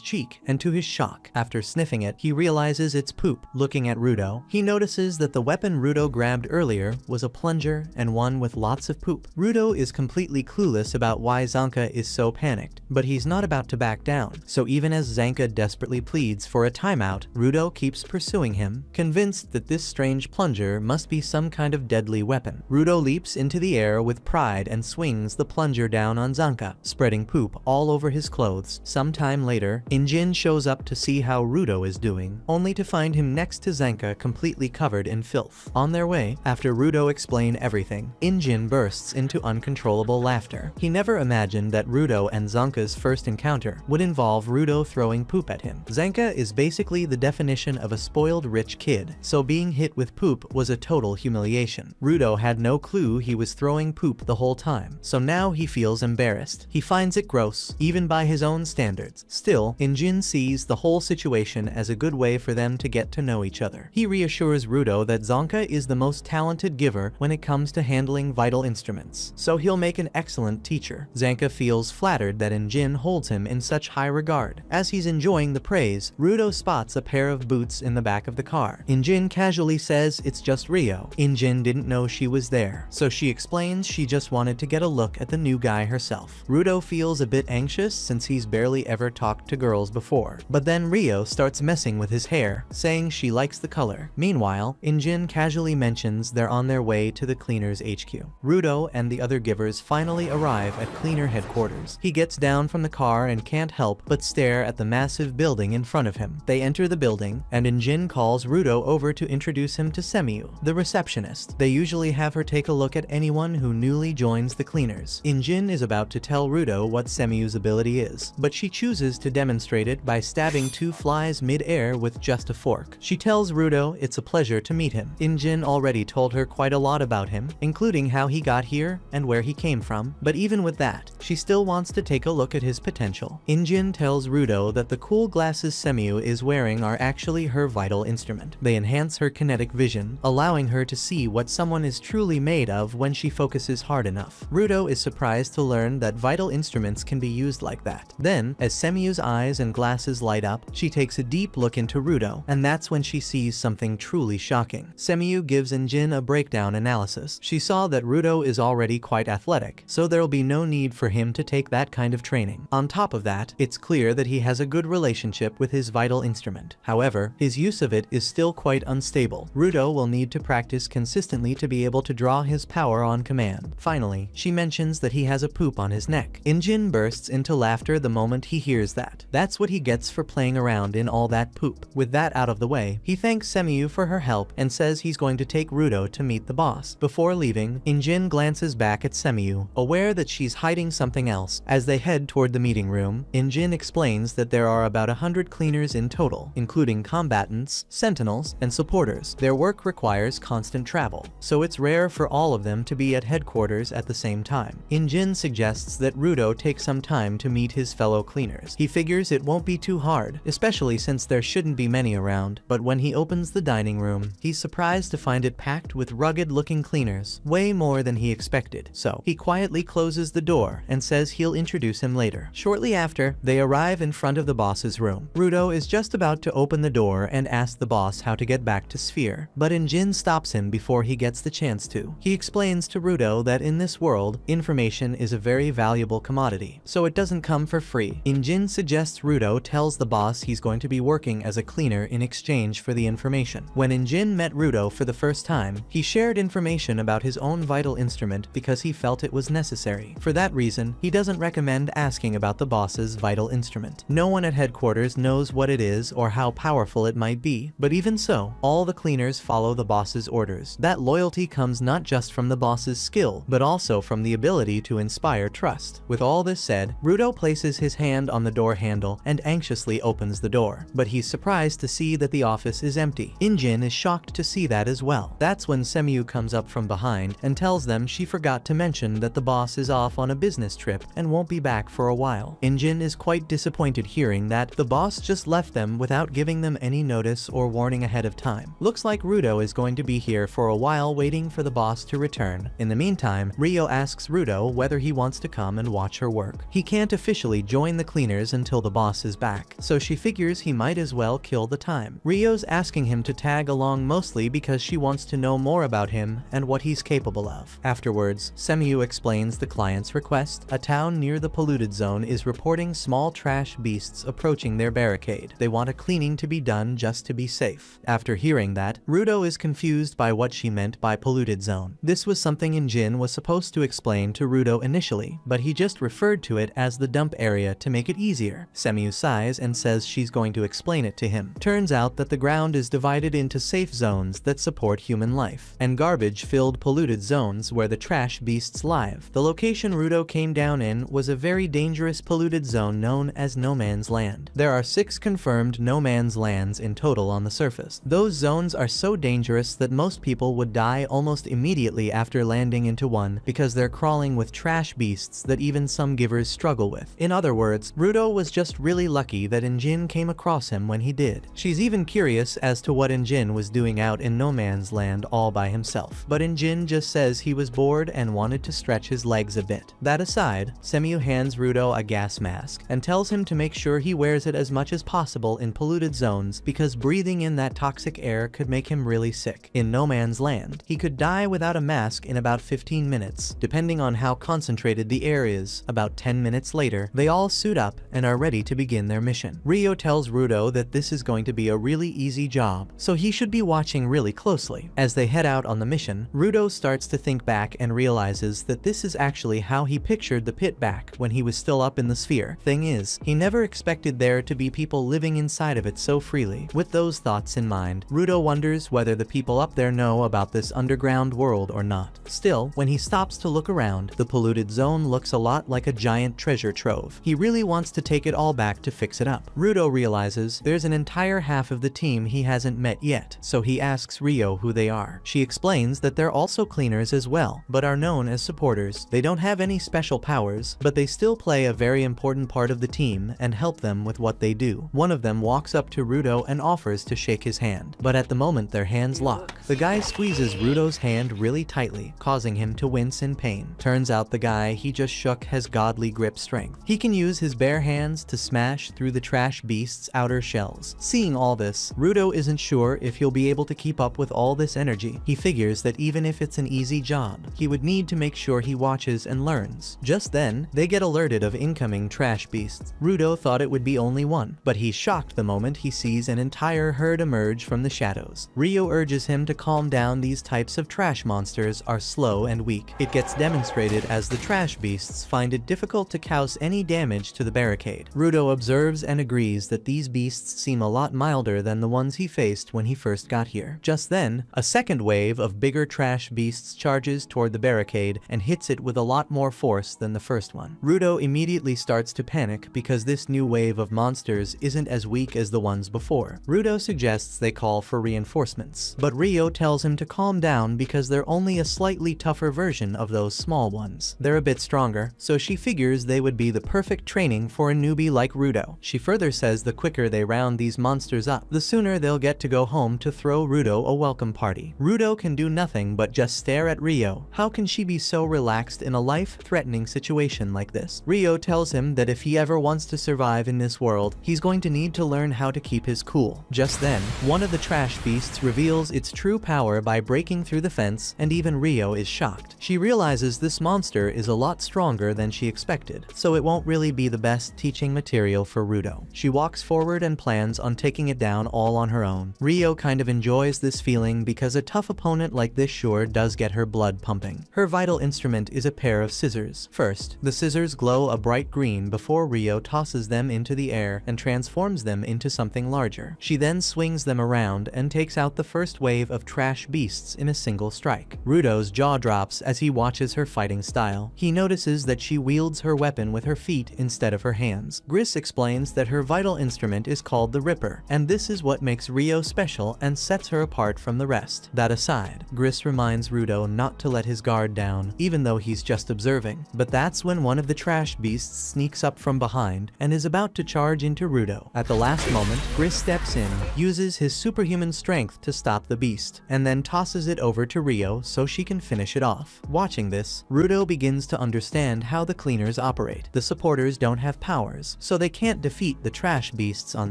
[SPEAKER 1] cheek, and to his shock, after sniffing it, he realizes it's poop. Looking at Rudo, he notices that the weapon Rudo grabbed earlier was a plunger and one with lots of poop. Rudo is completely clueless about why Zanka is so panicked, but he's not about to back down. So even as Zanka desperately pleads for a timeout, Rudo keeps pursuing him, convinced that this strange plunger must be some kind of deadly weapon. Rudo leaps into the air with pride and swings the plunger down on Zanka, spreading poop all over his clothes. Sometime later, Injin shows up to see how Rudo is doing, only to find him next to Zanka completely covered in filth. On their way, after Rudo explains everything, Injin bursts into uncontrollable laughter. He never imagined that Rudo and Zanka's first encounter would involve Rudo throwing poop at him. Zanka is basically the definition of a spoiled rich kid, so being hit with poop was a total humiliation. Rudo had no clue he was throwing poop the whole time, so now he feels embarrassed. He finds it gross, even by his own standards. Still, Injin sees the whole situation as a good way for them to get to know each other. He reassures Rudo that Zanka is the most talented giver when it comes to handling vital instruments, so he'll make an excellent teacher. Zanka feels flattered that Injin holds him in such high regard. As he's enjoying the praise, Rudo spots a pair of boots in the back of the car. Injin casually says it's just Rio. Injin didn't know she was there, so she explains she just wanted to get a look at the new guy herself. Rudo feels a bit anxious since he's barely ever talked to girls before, but then Rio starts messing with his hair, saying she likes the color. Meanwhile, Injin casually mentions they're on their way to the cleaner's HQ. Rudo and the other givers finally arrive at cleaner headquarters. He gets down from the car and can't help but stare at the massive building in front of him. They enter the building, and Injin calls Rudo over to introduce him to Semiyu, the receptionist. They usually have her take a look at anyone who newly joins the cleaners. Injin is about to tell Rudo what Semiyu's ability is, but she chooses to demonstrate it by stabbing two flies mid-air with just a fork. She tells Rudo it's a pleasure to meet him. Injin already told her quite a lot about him, including how he got here and where he came from, but even with that, she still wants to take a look at his potential. Injin tells Rudo that the cool glasses Semiyu is wearing are actually her vital instrument. They enhance her kinetic vision, allowing her to see what someone is truly made of when she focuses hard enough. Rudo is surprised to learn that vital instruments can be used like that. Then, as Semiyu's eyes and glasses light up, she takes a deep look into Rudo, and that's when she sees something truly shocking. Semiyu gives Injin a breakdown analysis. She saw that Rudo is already quite athletic, so there'll be no need for him to take that kind of training. On top of that, it's clear that he has a good relationship with his vital instrument. However, his use of it is still quite unstable. Rudo will need to practice consistently to be able to draw his power on command. Finally, she mentions that he has a poop on his neck. Injin bursts into laughter the moment he hears that. That's what he gets for playing around in all that poop. With that out of the way, he thanks Semiyu for her help and says he's going to take Rudo to meet the boss. Before leaving, Injin glances back at Semiyu, aware that she's hiding something else. As they head toward the meeting room, Injin explains that there are about 100 cleaners in total, including combatants, sentinels, and supporters. Their work requires constant travel, so it's rare for all of them to be at headquarters at the same time. Injin suggests that Rudo take some time to meet his fellow cleaners. He figures it won't be too hard, especially since there shouldn't be many around, but when he opens the dining room, he's surprised to find it packed with rugged-looking cleaners, way more than he expected. So, he quietly closes the door and says he'll introduce him later. Shortly after, they arrive in front of the boss's room. Rudo is just about to open the door and ask the boss how to get back to Sphere, but Injin stops him before he gets the chance to. He explains to Rudo that in this world, information is a very valuable commodity, so it doesn't come for free. Injin suggests Rudo tells the boss he's going to be working as a cleaner in exchange for the information. When Injin met Rudo for the first time, he shared information about his own vital instrument because he felt it was necessary. For that reason, he doesn't recommend asking about the boss's vital instrument. No one at headquarters knows what it is or how powerful it might be, but even so, all the cleaners follow the boss's orders. That loyalty comes not just from the boss's skill, but also from the ability to inspire trust. With all this said, Rudo places his hand on the door handle and anxiously opens the door, but he's surprised to see that the office is empty. Injin is shocked to see that as well. That's when Semiyu comes up from behind and tells them she forgot to mention that the boss is off on a business trip and won't be back for a while. Injin is quite disappointed hearing that the boss just left them without giving them any notice notice or warning ahead of time. Looks like Rudo is going to be here for a while waiting for the boss to return. In the meantime, Rio asks Rudo whether he wants to come and watch her work. He can't officially join the cleaners until the boss is back, so she figures he might as well kill the time. Rio's asking him to tag along mostly because she wants to know more about him and what he's capable of. Afterwards, Semiu explains the client's request. A town near the polluted zone is reporting small trash beasts approaching their barricade. They want a cleaning to be done just to be safe. After hearing that, Rudo is confused by what she meant by polluted zone. This was something Injin was supposed to explain to Rudo initially, but he just referred to it as the dump area to make it easier. Semiu sighs and says she's going to explain it to him. Turns out that the ground is divided into safe zones that support human life, and garbage-filled polluted zones where the trash beasts live. The location Rudo came down in was a very dangerous polluted zone known as No Man's Land. There are 6 confirmed No Man's Lands in total on the surface. Those zones are so dangerous that most people would die almost immediately after landing into one because they're crawling with trash beasts that even some givers struggle with. In other words, Rudo was just really lucky that Injin came across him when he did. She's even curious as to what Injin was doing out in No Man's Land all by himself, but Injin just says he was bored and wanted to stretch his legs a bit. That aside, Semiu hands Rudo a gas mask and tells him to make sure he wears it as much as possible in polluted zones because breathing in that toxic air could make him really sick. In No Man's Land, he could die without a mask in about 15 minutes, depending on how concentrated the air is. About 10 minutes later, they all suit up and are ready to begin their mission. Rio tells Rudo that this is going to be a really easy job, so he should be watching really closely. As they head out on the mission, Rudo starts to think back and realizes that this is actually how he pictured the pit back when he was still up in the sphere. Thing is, he never expected there to be people living inside of it so freely. With those thoughts in mind, Rudo wonders whether the people up there know about this underground world or not. Still, when he stops to look around, the polluted zone looks a lot like a giant treasure trove. He really wants to take it all back to fix it up. Rudo realizes there's an entire half of the team he hasn't met yet, so he asks Rio who they are. She explains that they're also cleaners as well, but are known as supporters. They don't have any special powers, but they still play a very important part of the team and help them with what they do. One of them walks up to Rudo and offers to shake his hand, but at the moment their hands lock. The guy squeezes Rudo's hand really tightly, causing him to wince in pain. Turns out the guy he just shook has godly grip strength. He can use his bare hands to smash through the trash beast's outer shells. Seeing all this, Rudo isn't sure if he'll be able to keep up with all this energy. He figures that even if it's an easy job, he would need to make sure he watches and learns. Just then, they get alerted of incoming trash beasts. Rudo thought it would be only one, but he's shocked the moment he sees an entire herd emerge from the shadows. Rio urges him to calm down. These types of trash monsters are slow and weak. It gets demonstrated as the trash beasts find it difficult to cause any damage to the barricade. Rudo observes and agrees that these beasts seem a lot milder than the ones he faced when he first got here. Just then, a second wave of bigger trash beasts charges toward the barricade and hits it with a lot more force than the first one. Rudo immediately starts to panic because this new wave of monsters isn't as weak as the ones before. Rudo suggests they call for reinforcements, but Rio tells him to calm down because they're only a slightly tougher version of those small ones. They're a bit stronger, so she figures they would be the perfect training for a newbie like Rudo. She further says the quicker they round these monsters up, the sooner they'll get to go home to throw Rudo a welcome party. Rudo can do nothing but just stare at Rio. How can she be so relaxed in a life-threatening situation like this? Rio tells him that if he ever wants to survive in this world, he's going to need to learn how to keep his cool. Just then, one of the trash beasts reveals its true power by breaking through the fence, and even Rio is shocked. She realizes this monster is a lot stronger than she expected, so it won't really be the best teaching material for Rudo. She walks forward and plans on taking it down all on her own. Rio kind of enjoys this feeling because a tough opponent like this sure does get her blood pumping. Her vital instrument is a pair of scissors. First, the scissors glow a bright green before Rio tosses them into the air and transforms them into something larger. She then swings them around and takes out the first wave of trash beasts in a single strike. Rudo's jaw drops as he watches her fighting style. He notices that she wields her weapon with her feet instead of her hands. Gris explains that her vital instrument is called the Ripper, and this is what makes Rio special and sets her apart from the rest. That aside, Gris reminds Rudo not to let his guard down, even though he's just observing. But that's when one of the trash beasts sneaks up from behind and is about to charge into Rudo. At the last moment, Gris steps in, uses his superhuman strength to stop the beast, and then tosses it over to Rio so she can finish it off. Watching this, Rudo begins to understand how the cleaners operate. The supporters don't have powers, so they can't defeat the trash beasts on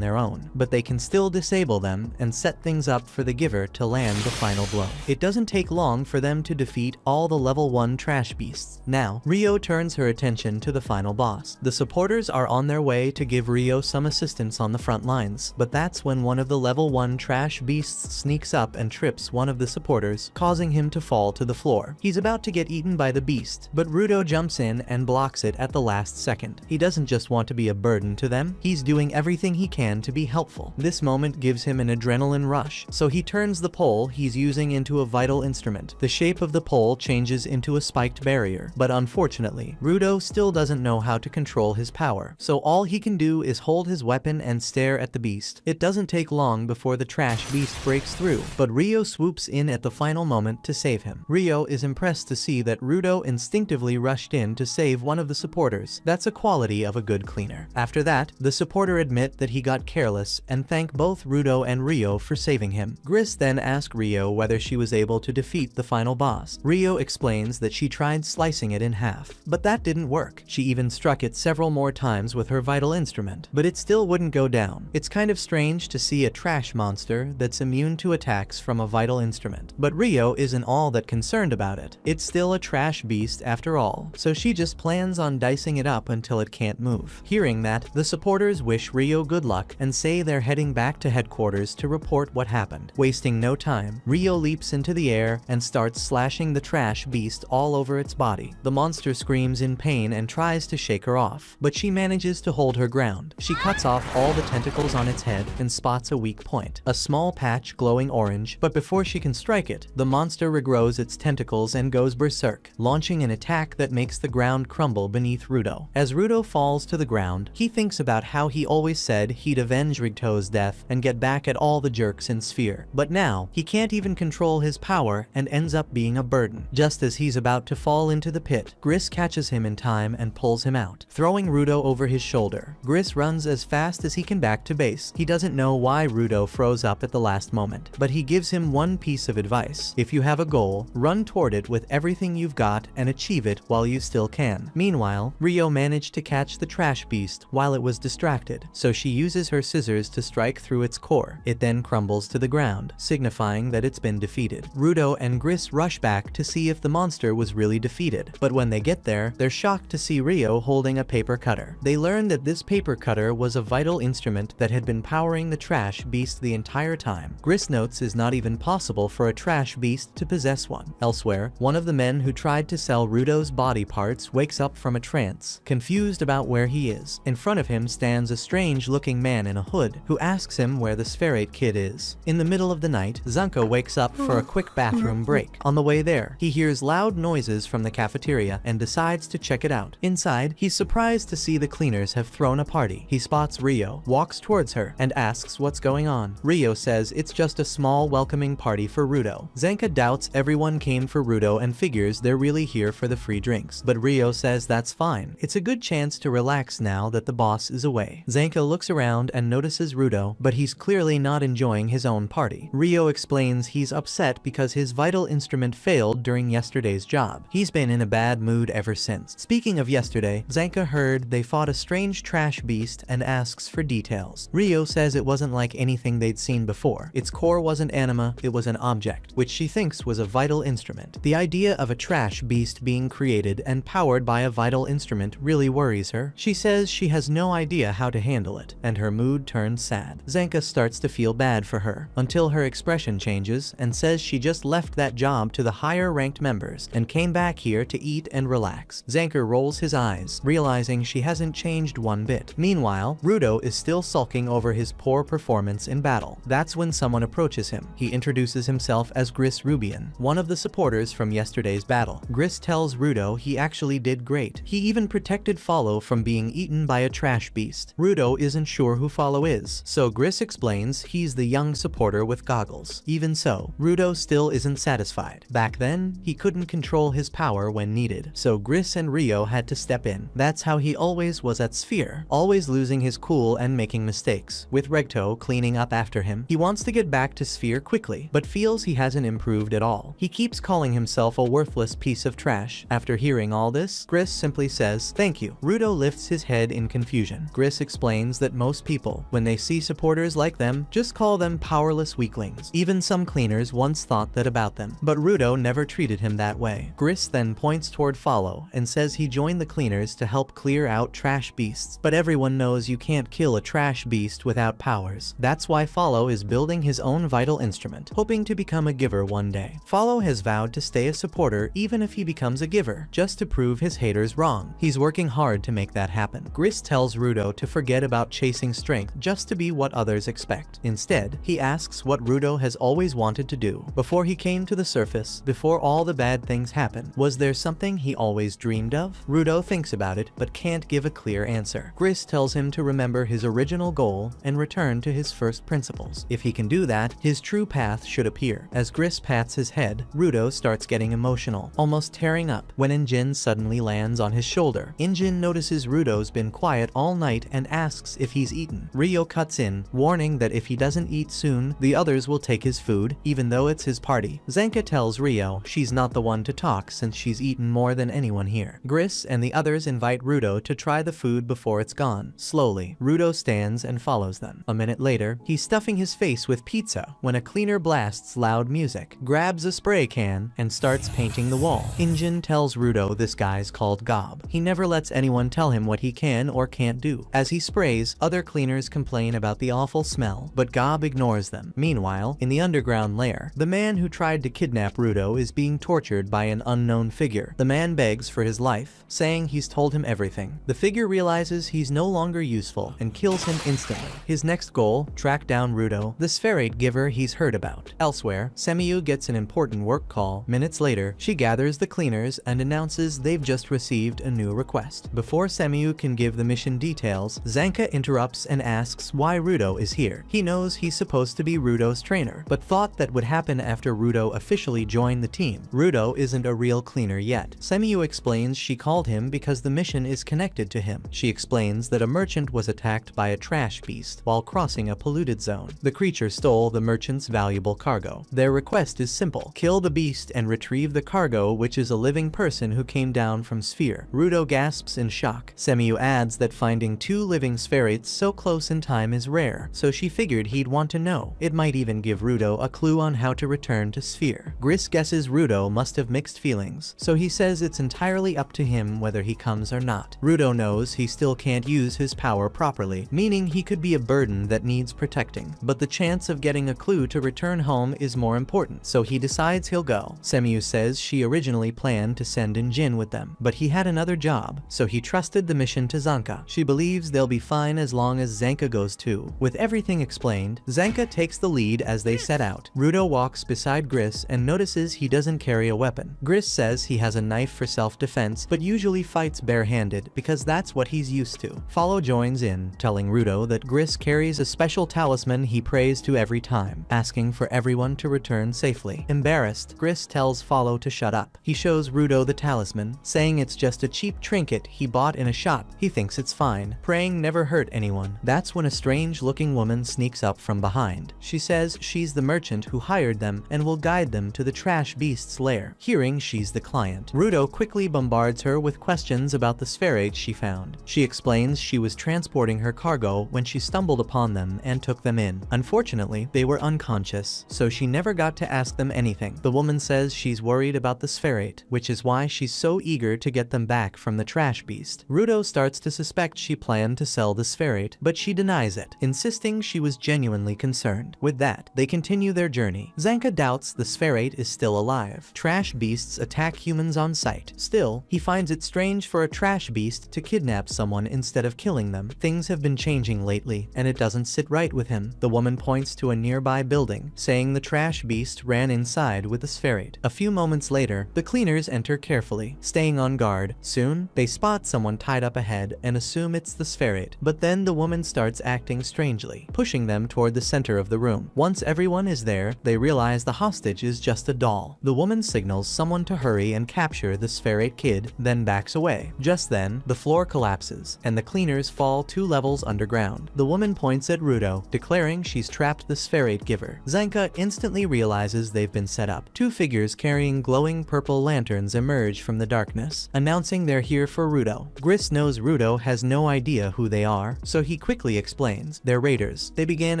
[SPEAKER 1] their own, but they can still disable them and set things up for the giver to land the final blow. It doesn't take long for them to defeat all the level 1 trash beasts. Now, Rio turns her attention to the final boss. The supporters are on their way to give Rio some assistance on the front lines, but that's when one of the level 1 trash beasts sneaks up and trips one of the supporters, causing him to fall to the floor. He's about to get eaten by the beast, but Rudo jumps in and blocks it at the last second. He doesn't just want to be a burden to them, he's doing everything he can to be helpful. This moment gives him an adrenaline rush, so he turns the pole he's using into a vital instrument. The shape of the pole changes into a spiked barrier, but unfortunately, Rudo still doesn't know how to control his power, so all he can do is hold his weapon and stare at the beast. It doesn't take long before the trash beast breaks through, but Rio swoops in at the final moment to save him. Rio is impressed to see that Rudo instinctively rushed in to save one of the supporters. That's a quality of a good cleaner. After that, the supporter admit that he got careless and thank both Rudo and Rio for saving him. Gris then asks Rio whether she was able to defeat the final boss. Rio explains that she tried slicing it in half, but that didn't work. She even struck it several more times with her vital instrument, but it still wouldn't go down. It's kind of strange to see a trash monster that's immune to attacks from a vital instrument, but Rio isn't all that concerned about it. It's still a trash beast after all, so she just plans on dicing it up until it can't move. Hearing that, the supporters wish Rio good luck and say they're heading back to headquarters to report what happened. Wasting no time, Rio leaps into the air and starts slashing the trash beast all over its body. The monster screams in pain and tries to shake her off, but she manages to hold her ground. She cuts off all the tentacles on its head and spots a weak point, a small patch glowing orange, but before she can strike it, the monster regrows its tentacles and goes berserk, launching an attack that makes the ground crumble beneath Rudo. As Rudo falls to the ground, he thinks about how he always said he'd avenge Rigto's death and get back at all the jerks in Sphere, but now he can't even control his power and ends up being a burden. Just as he's about to fall into the pit, Gris catches him in time and pulls him out, throwing Rudo over his shoulder. Gris runs as fast as he can back to base. He doesn't know why Rudo froze up at the last moment, but he gives him one piece of advice. If you have a goal, run toward it with everything you've got and achieve it while you still can. Meanwhile, Rio managed to catch the trash beast while it was distracted, so she uses her scissors to strike through its core. It then crumbles to the ground, signifying that it's been defeated. Rudo and Gris rush back to see if the monster was really defeated, but when they get there, they're shocked to see Rio holding a paper cutter. They learn that this paper cutter was a vital instrument that had been powering the trash beast the entire time. Gris notes it's not even possible for a trash beast to possess one. Elsewhere, one of the men who tried to sell Rudo's body parts wakes up from a trance, confused about where he is. In front of him stands a strange-looking man in a hood, who asks him where the Spherate kid is. In the middle of the night, Zanka wakes up for a quick bathroom break. On the way there, he hears loud noises from the cafeteria and decides to check it out. Inside, he's surprised to see the cleaners have thrown a party. He spots Rio, walks towards her, and asks what's going on. Rio says it's just a small welcoming party for Rudo. Zanka doubts everyone came for Rudo and figures they're really here for the free drinks, but Rio says that's fine. It's a good chance to relax now that the boss is away. Zanka looks around and notices Rudo, but he's clearly not enjoying his own party. Rio explains he's upset because his vital instrument failed during yesterday's job. He's been in a bad mood ever since. Speaking of yesterday, Zanka heard they fought a strange trash beast and asks for details. Rio says it wasn't like anything they'd seen before. Its core wasn't anima, it was an object, which she thinks was a vital instrument. The idea of a trash beast being created and powered by a vital instrument really worries her. She says she has no idea how to handle it, and her mood turns sad. Zanka starts to feel bad for her, until her expression changes and says she just left that job to the higher ranked members and came back here to eat and relax. Zanka rolls his eyes, realizing she hasn't changed one bit. Meanwhile, Rudo is still sulking over his poor performance in battle. That's when someone approaches him. He introduces himself as Gris Rubian, one of the supporters from yesterday's battle. Gris tells Rudo he actually did great. He even protected Follow from being eaten by a trash beast. Rudo isn't sure who Follow is, so Gris explains he's the young supporter with goggles. Even so, Rudo still isn't satisfied. Back then, he couldn't control his power when needed, so Gris and Rio had to step in. That's how he always was at Sphere, always losing his cool and making mistakes. With Regto Ruto cleaning up after him. He wants to get back to Sphere quickly, but feels he hasn't improved at all. He keeps calling himself a worthless piece of trash. After hearing all this, Gris simply says, "Thank you." Ruto lifts his head in confusion. Gris explains that most people, when they see supporters like them, just call them powerless weaklings. Even some cleaners once thought that about them, but Ruto never treated him that way. Gris then points toward Follow and says he joined the cleaners to help clear out trash beasts, but everyone knows you can't kill a trash beast without powers. That's why Follow is building his own vital instrument, hoping to become a giver one day. Follow has vowed to stay a supporter even if he becomes a giver, just to prove his haters wrong. He's working hard to make that happen. Gris tells Ruto to forget about chasing strength just to be what others expect. Instead, he asks what Ruto has always wanted to do. Before he came to the surface, before all the bad things happened, was there something he always dreamed of? Ruto thinks about it, but can't give a clear answer. Gris tells him to remember his original goal and return to his first principles. If he can do that, his true path should appear. As Gris pats his head, Ruto starts getting emotional, almost tearing up, when Injin suddenly lands on his shoulder. Injin notices Ruto's been quiet all night and asks if he's eaten. Rio cuts in, warning that if he doesn't eat soon, the others will take his food, even though it's his party. Zanka tells Rio she's not the one to talk since she's eaten more than anyone here. Gris and the others invite Ruto to try the food before it's gone. Slowly, Ruto stands and follows them. A minute later, he's stuffing his face with pizza when a cleaner blasts loud music, grabs a spray can, and starts painting the wall. Injin tells Ruto this guy's called Gob. He never lets anyone tell him what he can or can't do. As he sprays, other cleaners complain about the awful smell, but Gob ignores them. Meanwhile, in the underground lair, the man who tried to kidnap Ruto is being tortured by an unknown figure. The man begs for his life, saying he's told him everything. The figure realizes he's no longer useful and kills him instantly. His next goal, track down Ruto, the spherate giver he's heard about. Elsewhere, Semiyu gets an important work call. Minutes later, she gathers the cleaners and announces they've just received a new request. Before Semiyu can give the mission details, Zanka interrupts and asks why Ruto is here. He knows he's supposed to be Ruto's trainer, but thought that would happen after Ruto officially joined the team. Ruto isn't a real cleaner yet. Semiyu explains she called him because the mission is connected to him. She explains that a merchant was attacked by a trash beast while crossing a polluted zone. The creature stole the merchant's valuable cargo. Their request is simple: kill the beast and retrieve the cargo, which is a living person who came down from Sphere. Ruto gasps in shock. Semiyu adds that finding two living spherates so close in time is rare, so she figured he'd want to know. It might even give Ruto a clue on how to return to Sphere. Gris guesses Ruto must have mixed feelings, so he says it's entirely up to him whether he comes or not. Ruto knows he still can't use his power properly, meaning he could be a burden that needs protecting, but the chance of getting a clue to return home is more important, so he decides he'll go. Semiyu says she originally planned to send Injin with them, but he had another job, so he trusted the mission to Zanka. She believes they'll be fine as long as Zanka goes too. With everything explained, Zanka takes the lead as they set out. Ruto walks beside Gris and notices he doesn't carry a weapon. Gris says he has a knife for self-defense, but usually fights barehanded because that's what he's used to. Follow joins in, telling Ruto that Gris carries a special talisman he prays to every time, asking for everyone to return safely. Embarrassed, Gris tells Follow to shut up. He shows Ruto the talisman, saying it's just a cheap trinket he bought in a shop. He thinks it's fine. Praying never hurt anyone. That's when a strange-looking woman sneaks up from behind. She says she's the merchant who hired them and will guide them to the trash beast's lair. Hearing she's the client, Ruto quickly bombards her with questions about the spherate she found. She explains she was transporting her cargo when she stumbled upon them and took them in. Unfortunately, they were unconscious, so she never got to ask them anything. The woman says she's worried about the spherate, which is why she's so eager to get them back from the trash beast. Ruto starts to suspect she planned to sell the spherate, but she denies it, insisting she was genuinely concerned. With that, they continue their journey. Zanka doubts the spherate is still alive. Trash beasts attack humans on sight. Still, he finds it strange for a trash beast to kidnap someone instead of killing them. Things have been changing lately, and it doesn't sit right with him. The woman points to a nearby building, saying the trash beast ran inside with the spherate. A few moments later, the cleaners enter carefully, staying on guard. Soon, they spot someone tied up ahead and assume it's the spherate, but then the woman starts acting strangely, pushing them toward the center of the room. Once everyone is there, they realize the hostage is just a doll. The woman signals someone to hurry and capture the spherate kid, then backs away. Just then, the floor collapses, and the cleaners fall 2 levels underground. The woman points at Rudo, declaring she's trapped the spherate giver. Zanka instantly realizes they've been set up. Two figures carrying glowing purple lanterns emerge from the darkness, announcing they're here for Rudo. Gris knows Rudo has no idea who they are, so he quickly explains. They're raiders. They began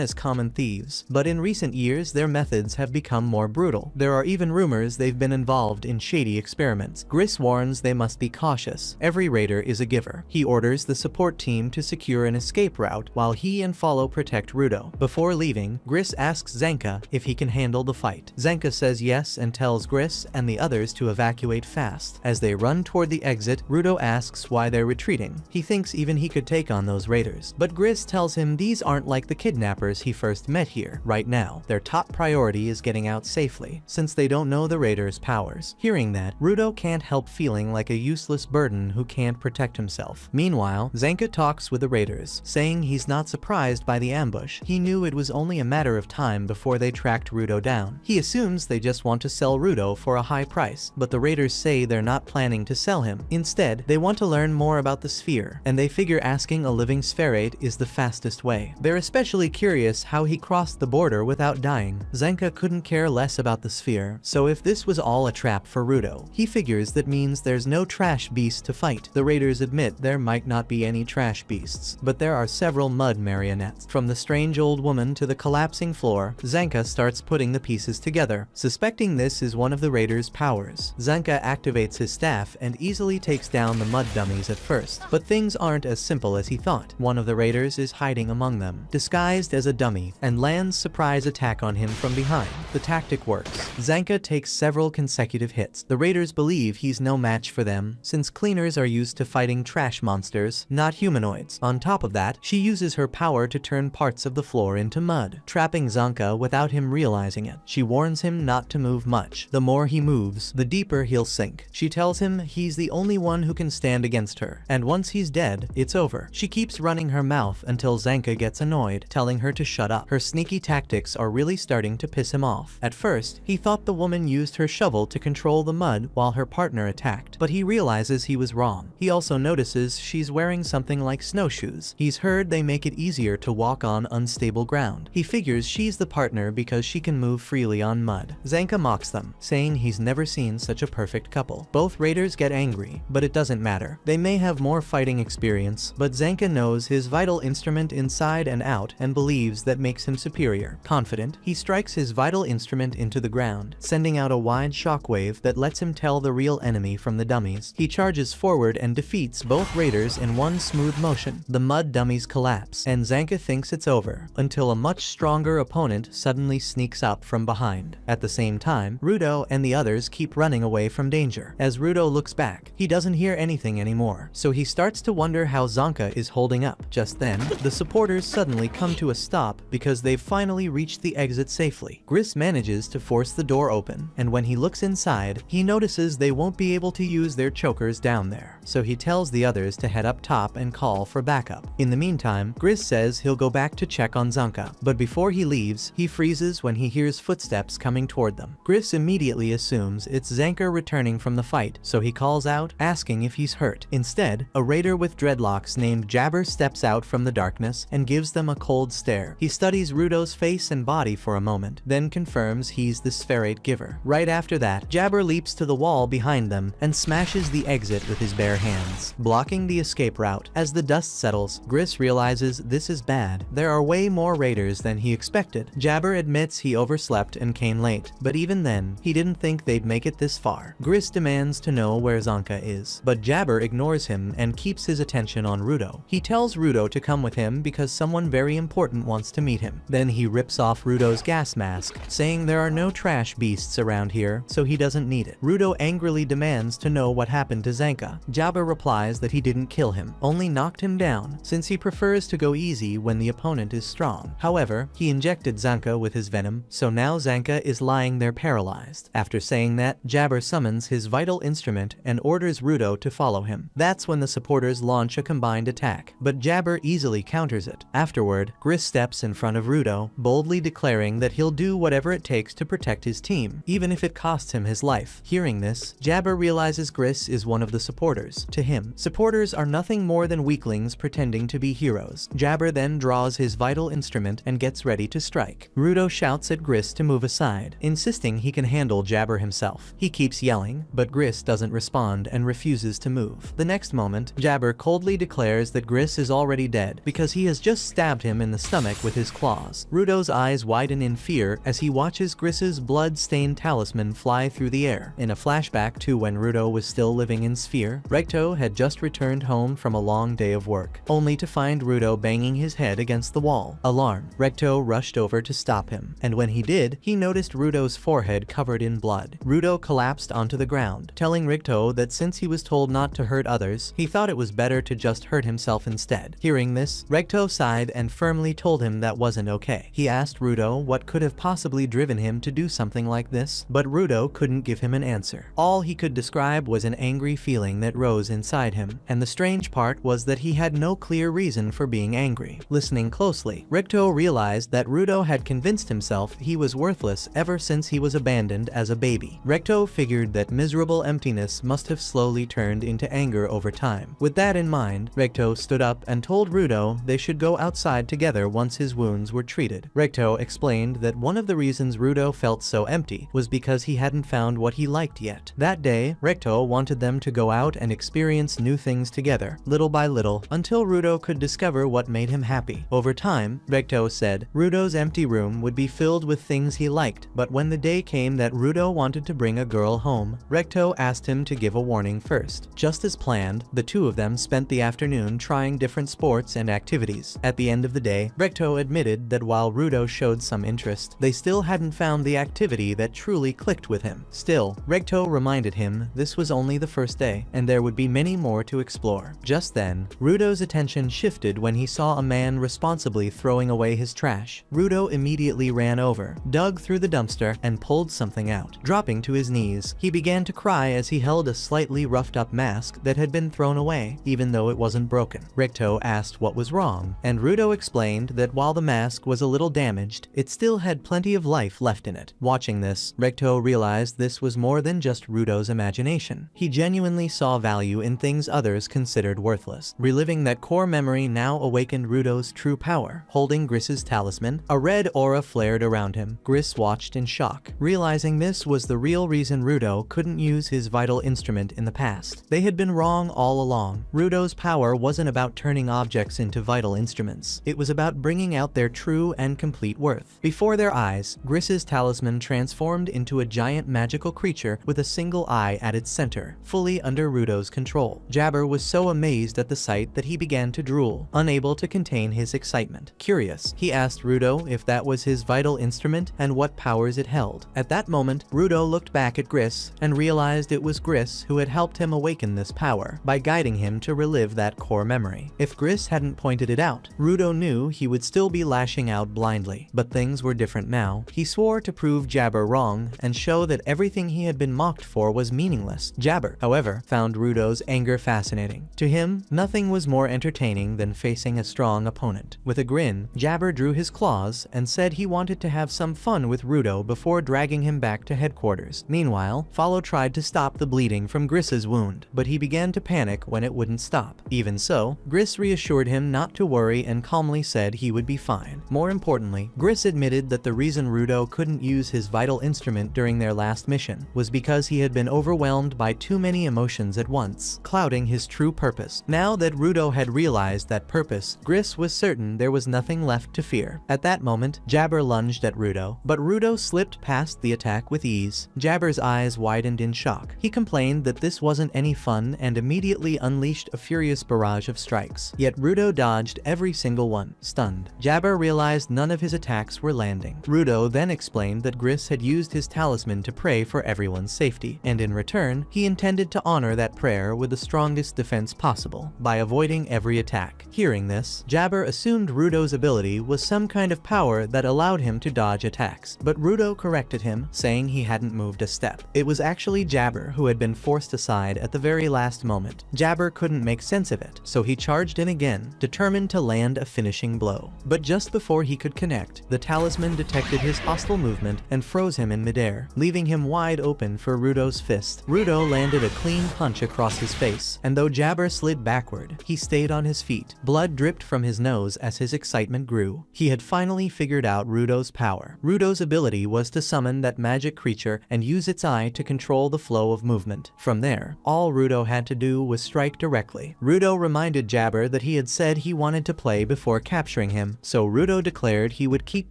[SPEAKER 1] as common thieves, but in recent years their methods have become more brutal. There are even rumors they've been involved in shady experiments. Gris warns they must be cautious. Every raider is a giver. He orders the support team to secure an escape route while he and Follow protect Rudo. Before leaving, Gris asks Zanka if he can handle the fight. Zanka says yes and tells Gris and the others to evacuate fast. As they run toward the exit, Rudo asks why they're retreating. He thinks even he could take on those raiders. But Gris tells him these aren't like the kidnappers he first met here. Right now, their top priority is getting out safely, since they don't know the raiders' powers. Hearing that, Rudo can't help feeling like a useless burden who can't protect himself. Meanwhile, Zanka talks with the raiders, saying he's not surprised by the ambush. He knew it was only a matter of time before they tracked Rudo down. He assumes they just want to sell Rudo for a high price, but the raiders say they're not planning to sell him. Instead, they want to learn more about the sphere, and they figure asking a living spherate is the fastest way. They're especially curious how he crossed the border without dying. Zanka couldn't care less about the sphere, so if this was all a trap for Rudo, he figures that means there's no trash beast to fight. The raiders admit there might not be any trash beasts, but there are several mud marionettes. From the strange old woman to the collapsing floor, Zanka starts putting the pieces together. Suspecting this is one of the raiders' powers, Zanka activates his staff and easily takes down the mud dummies at first. But things aren't as simple as he thought. One of the raiders is hiding among them, disguised as a dummy, and lands surprise attack on him from behind. The tactic works. Zanka takes several consecutive hits. The raiders believe he's no match for them, since cleaners are used to fighting trash monsters, not humanoids. On top of that, she uses her power to turn parts of the floor into mud, trapping Zanka without him realizing it. She warns him not to move much. The more he moves, the deeper he'll sink. She tells him he's the only one who can stand against her, and once he's dead, it's over. She keeps running her mouth until Zanka gets annoyed, telling her to shut up. Her sneaky tactics are really starting to piss him off. At first, he thought the woman used her shovel to control the mud while her partner attacked, but he realizes he was wrong. He also notices she's wearing something like snowshoes. He's heard they make it easier to walk on unstable ground. He figures she's the partner because she can move freely on mud. Zanka mocks them, saying he's never seen such a perfect couple. Both raiders get angry, but it doesn't matter. They may have more fighting experience, but Zanka knows his vital instrument inside and out and believes that makes him superior. Confident, he strikes his vital instrument into the ground, sending out a wide shockwave that lets him tell the real enemy from the dummies. He charges forward and defeats both raiders in one smooth motion. The mud dummies collapse, and Zanka thinks it's over, until a much stronger opponent suddenly sneaks up from behind. At the same time, Rudo and the others keep running away from danger. As Rudo looks back, he doesn't hear anything anymore, so he starts to wonder how Zanka is holding up. Just then, the supporters suddenly come to a stop because they've finally reached the exit safely. Gris manages to force the door open, and when he looks inside, he notices they won't be able to use their chokers down there, so he tells the others to head up top and call for backup. In the meantime, Gris says he'll go back to check on Zanka, but before he leaves, he freezes when he hears footsteps coming toward them. Gris immediately assumes it's Zanka returning from the fight, so he calls out, asking if he's hurt. Instead, a raider with dreadlocks named Jabber steps out from the darkness and gives them a cold stare. He studies Rudo's face and body for a moment, then confirms he's the spherate giver. Right after that, Jabber leaps to the wall behind them and smashes the exit with his bare hands, blocking the escape route. As the dust settles, Gris realizes this is bad. There are way more raiders than he expected. Jabber admits he overslept and came late, but even then, he didn't think they'd make it this far. Gris demands to know where Zanka is, but Jabber ignores him and keeps his attention on Rudo. He tells Rudo to come with him because someone very important wants to meet him. Then he rips off Rudo's gas mask, saying there are no trash beasts around here, so he doesn't need it. Rudo angrily demands to know what happened to Zanka. Jabber replies that he didn't kill him, only knocked him down, since he prefers to go easy when the opponent is strong. However, he injected Zanka with his venom, so now Zanka is lying there paralyzed. After saying that, Jabber summons his vital instrument and orders Rudo to follow him. That's when the supporters launch a combined attack, but Jabber easily counters it. Afterward, Gris steps in front of Rudo, boldly declaring that he'll do whatever it takes to protect his team, even if it costs him his life. Hearing this, Jabber realizes Gris is one of the supporters. To him, supporters are nothing more than weaklings pretending to be heroes. Jabber then then draws his vital instrument and gets ready to strike. Rudo shouts at Gris to move aside, insisting he can handle Jabber himself. He keeps yelling, but Gris doesn't respond and refuses to move. The next moment, Jabber coldly declares that Gris is already dead because he has just stabbed him in the stomach with his claws. Rudo's eyes widen in fear as he watches Gris's blood-stained talisman fly through the air. In a flashback to when Rudo was still living in Sphere, Recto had just returned home from a long day of work, only to find Rudo banging his head against the wall. Alarmed, Recto rushed over to stop him, and when he did, he noticed Rudo's forehead covered in blood. Rudo collapsed onto the ground, telling Recto that since he was told not to hurt others, he thought it was better to just hurt himself instead. Hearing this, Recto sighed and firmly told him that wasn't okay. He asked Rudo what could have possibly driven him to do something like this, but Rudo couldn't give him an answer. All he could describe was an angry feeling that rose inside him, and the strange part was that he had no clear reason for being angry. Listening closely, Recto realized that Rudo had convinced himself he was worthless ever since he was abandoned as a baby. Recto figured that miserable emptiness must have slowly turned into anger over time. With that in mind, Recto stood up and told Rudo they should go outside together once his wounds were treated. Recto explained that one of the reasons Rudo felt so empty was because he hadn't found what he liked yet. That day, Recto wanted them to go out and experience new things together, little by little, until Rudo could discover what made him happy. Over time, Recto said, Rudo's empty room would be filled with things he liked, but when the day came that Rudo wanted to bring a girl home, Recto asked him to give a warning first. Just as planned, the two of them spent the afternoon trying different sports and activities. At the end of the day, Recto admitted that while Rudo showed some interest, they still hadn't found the activity that truly clicked with him. Still, Recto reminded him this was only the first day, and there would be many more to explore. Just then, Rudo's attention shifted when he saw a man responsibly throwing away his trash. Rudo immediately ran over, dug through the dumpster, and pulled something out. Dropping to his knees, he began to cry as he held a slightly roughed-up mask that had been thrown away, even though it wasn't broken. Recto asked what was wrong, and Rudo explained that while the mask was a little damaged, it still had plenty of life left in it. Watching this, Recto realized this was more than just Rudo's imagination. He genuinely saw value in things others considered worthless. Reliving that core memory now awakened Rudo's true power. Holding Gris's talisman, a red aura flared around him. Gris watched in shock, realizing this was the real reason Rudo couldn't use his vital instrument in the past. They had been wrong all along. Rudo's power wasn't about turning objects into vital instruments. It was about bringing out their true and complete worth. Before their eyes, Gris's talisman transformed into a giant magical creature with a single eye at its center, fully under Rudo's control. Jabber was so amazed at the sight that he began to drool, unable to contain his excitement. Curious, he asked Rudo if that was his vital instrument and what powers it held. At that moment, Rudo looked back at Gris and realized it was Gris who had helped him awaken this power by guiding him to relive that core memory. If Gris hadn't pointed it out, Rudo knew he would still be lashing out blindly. But things were different now. He swore to prove Jabber wrong and show that everything he had been mocked for was meaningless. Jabber, however, found Rudo's anger fascinating. To him, nothing was more entertaining than facing a strong opponent. With a grin, Jabber drew his claws and said he wanted to have some fun with Rudo before dragging him back to headquarters. Meanwhile, Follow tried to stop the bleeding from Gris's wound, but he began to panic when it wouldn't stop. Even so, Gris reassured him not to worry and calmly said he would be fine. More importantly, Gris admitted that the reason Rudo couldn't use his vital instrument during their last mission was because he had been overwhelmed by too many emotions at once, clouding his true purpose. Now that Rudo had realized that purpose, Gris was certain there was nothing left to fear. At that moment, Jabber lunged at Rudo, but Rudo slipped past the attack with ease. Jabber's eyes widened in shock. He complained that this wasn't any fun and immediately unleashed a furious barrage of strikes. Yet Rudo dodged every single one. Stunned, Jabber realized none of his attacks were landing. Rudo then explained that Gris had used his talisman to pray for everyone's safety, and in return, he intended to honor that prayer with the strongest defense possible, by avoiding every attack. Hearing this, Jabber assumed Rudo's ability was some kind of power that allowed him to dodge attacks, but Rudo corrected him, saying he hadn't moved a step. It was actually Jabber who had been forced aside at the very last moment. Jabber couldn't make sense of it, so he charged in again, determined to land a finishing blow. But just before he could connect, the talisman detected his hostile movement and froze him in midair, leaving him wide open for Rudo's fist. Rudo landed a clean punch across his face, and though Jabber slid backward, he stayed on his feet. Blood dripped from his his nose as his excitement grew. He had finally figured out Rudo's power. Rudo's ability was to summon that magic creature and use its eye to control the flow of movement. From there, all Rudo had to do was strike directly. Rudo reminded Jabber that he had said he wanted to play before capturing him, so Rudo declared he would keep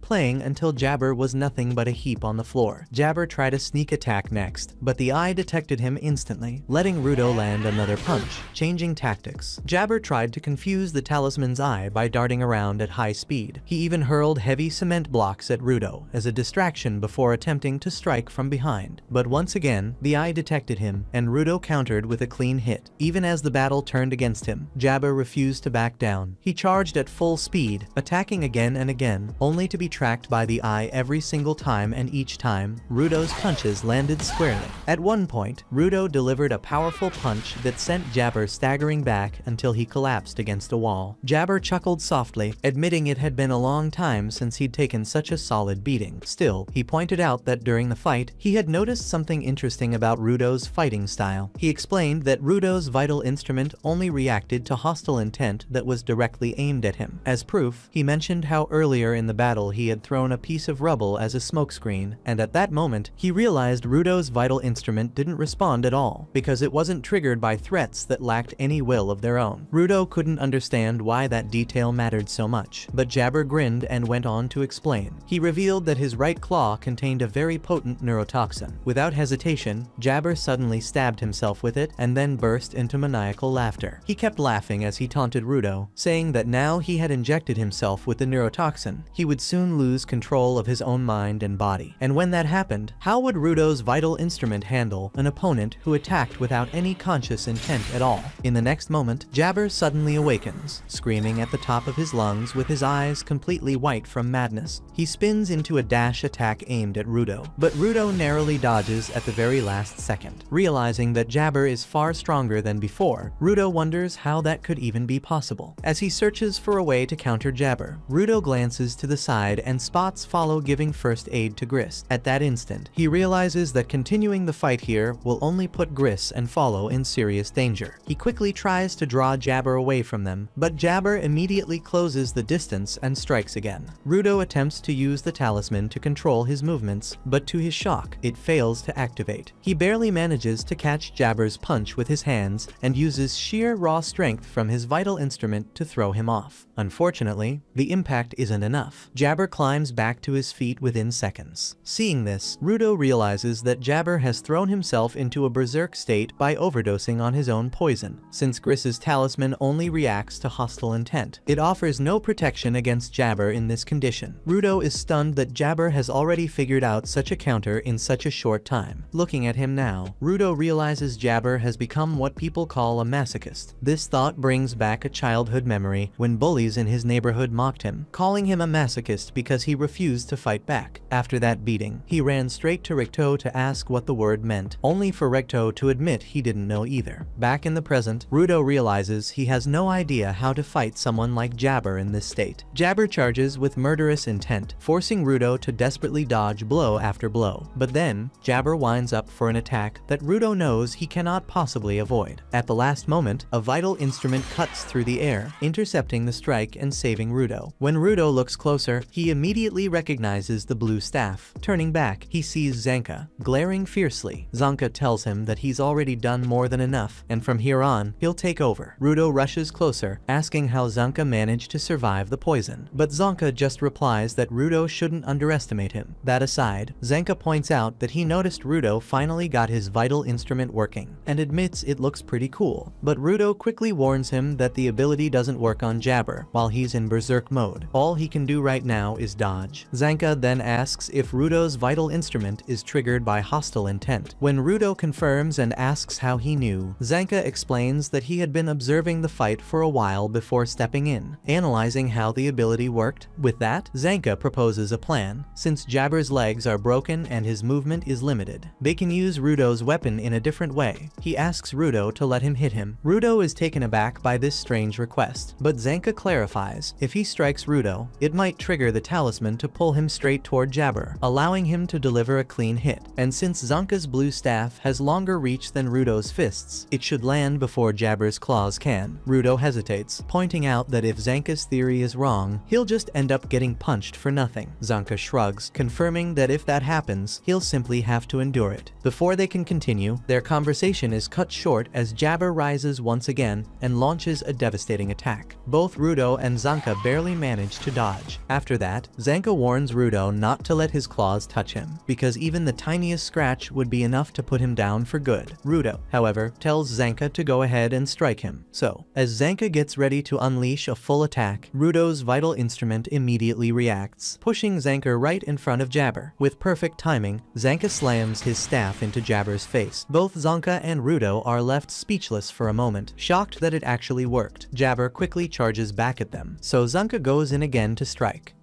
[SPEAKER 1] playing until Jabber was nothing but a heap on the floor. Jabber tried a sneak attack next, but the eye detected him instantly, letting Rudo land another punch. Changing tactics, Jabber tried to confuse the talisman's eye by darting around at high speed. He even hurled heavy cement blocks at Rudo as a distraction before attempting to strike from behind. But once again, the eye detected him, and Rudo countered with a clean hit. Even as the battle turned against him, Jabber refused to back down. He charged at full speed, attacking again and again, only to be tracked by the eye every single time, and each time, Rudo's punches landed squarely. At one point, Rudo delivered a powerful punch that sent Jabber staggering back until he collapsed against a wall. Jabber chuckled softly, admitting it had been a long time since he'd taken such a solid beating. Still, he pointed out that during the fight, he had noticed something interesting about Rudo's fighting style. He explained that Rudo's vital instrument only reacted to hostile intent that was directly aimed at him. As proof, he mentioned how earlier in the battle he had thrown a piece of rubble as a smokescreen, and at that moment, he realized Rudo's vital instrument didn't respond at all, because it wasn't triggered by threats that lacked any will of their own. Rudo couldn't understand why that detail mattered so much, but Jabber grinned and went on to explain. He revealed that his right claw contained a very potent neurotoxin. Without hesitation, Jabber suddenly stabbed himself with it and then burst into maniacal laughter. He kept laughing as he taunted Rudo, saying that now he had injected himself with the neurotoxin, he would soon lose control of his own mind and body. And when that happened, how would Rudo's vital instrument handle an opponent who attacked without any conscious intent at all? In the next moment, Jabber suddenly awakens, screaming at the top of his lungs with his eyes completely white from madness. He spins into a dash attack aimed at Rudo, but Rudo narrowly dodges at the very last second. Realizing that Jabber is far stronger than before, Rudo wonders how that could even be possible. As he searches for a way to counter Jabber, Rudo glances to the side and spots Follow giving first aid to Gris. At that instant, he realizes that continuing the fight here will only put Gris and Follow in serious danger. He quickly tries to draw Jabber away from them, but Jabber immediately closes the distance and strikes again. Rudo attempts to use the talisman to control his movements, but to his shock, it fails to activate. He barely manages to catch Jabber's punch with his hands and uses sheer raw strength from his vital instrument to throw him off. Unfortunately, the impact isn't enough. Jabber climbs back to his feet within seconds. Seeing this, Rudo realizes that Jabber has thrown himself into a berserk state by overdosing on his own poison. Since Gris's talisman only reacts to hostile intent, it offers no protection against Jabber in this condition. Rudo is stunned that Jabber has already figured out such a counter in such a short time. Looking at him now, Rudo realizes Jabber has become what people call a masochist. This thought brings back a childhood memory when bullies in his neighborhood mocked him, calling him a masochist because he refused to fight back. After that beating, he ran straight to Recto to ask what the word meant, only for Recto to admit he didn't know either. Back in the present, Rudo realizes he has no idea how to fight someone like Jabber in this state. Jabber charges with murderous intent, forcing Rudo to desperately dodge blow after blow. But then, Jabber winds up for an attack that Rudo knows he cannot possibly avoid. At the last moment, a vital instrument cuts through the air, intercepting the strike and saving Rudo. When Rudo looks closer, he immediately recognizes the blue staff. Turning back, he sees Zanka, glaring fiercely. Zanka tells him that he's already done more than enough, and from here on, he'll take over. Rudo rushes closer, asking how Zanka managed to survive the poison. But Zanka just replies that Rudo shouldn't underestimate him. That aside, Zanka points out that he noticed Rudo finally got his vital instrument working, and admits it looks pretty cool. But Rudo quickly warns him that the ability doesn't work on Jabber while he's in berserk mode. All he can do right now is dodge. Zanka then asks if Rudo's vital instrument is triggered by hostile intent. When Rudo confirms and asks how he knew, Zanka explains that he had been observing the fight for a while before stepping in, analyzing how the ability worked. With that, Zanka proposes a plan. Since Jabber's legs are broken and his movement is limited, they can use Rudo's weapon in a different way. He asks Rudo to let him hit him. Rudo is taken aback by this strange request, but Zanka clarifies if he strikes Rudo, it might trigger the talisman to pull him straight toward Jabber, allowing him to deliver a clean hit. And since Zanka's blue staff has longer reach than Rudo's fists, it should land before Jabber's claws can. Rudo hesitates, pointing out that that if Zanka's theory is wrong, he'll just end up getting punched for nothing. Zanka shrugs, confirming that if that happens, he'll simply have to endure it. Before they can continue, their conversation is cut short as Jabber rises once again and launches a devastating attack. Both Rudo and Zanka barely manage to dodge. After that, Zanka warns Rudo not to let his claws touch him, because even the tiniest scratch would be enough to put him down for good. Rudo, however, tells Zanka to go ahead and strike him. So, as Zanka gets ready to unleash a full attack, Rudo's vital instrument immediately reacts, pushing Zanka right in front of Jabber. With perfect timing, Zanka slams his staff into Jabber's face. Both Zanka and Rudo are left speechless for a moment, shocked that it actually worked. Jabber quickly charges back at them, so Zanka goes in again to strike.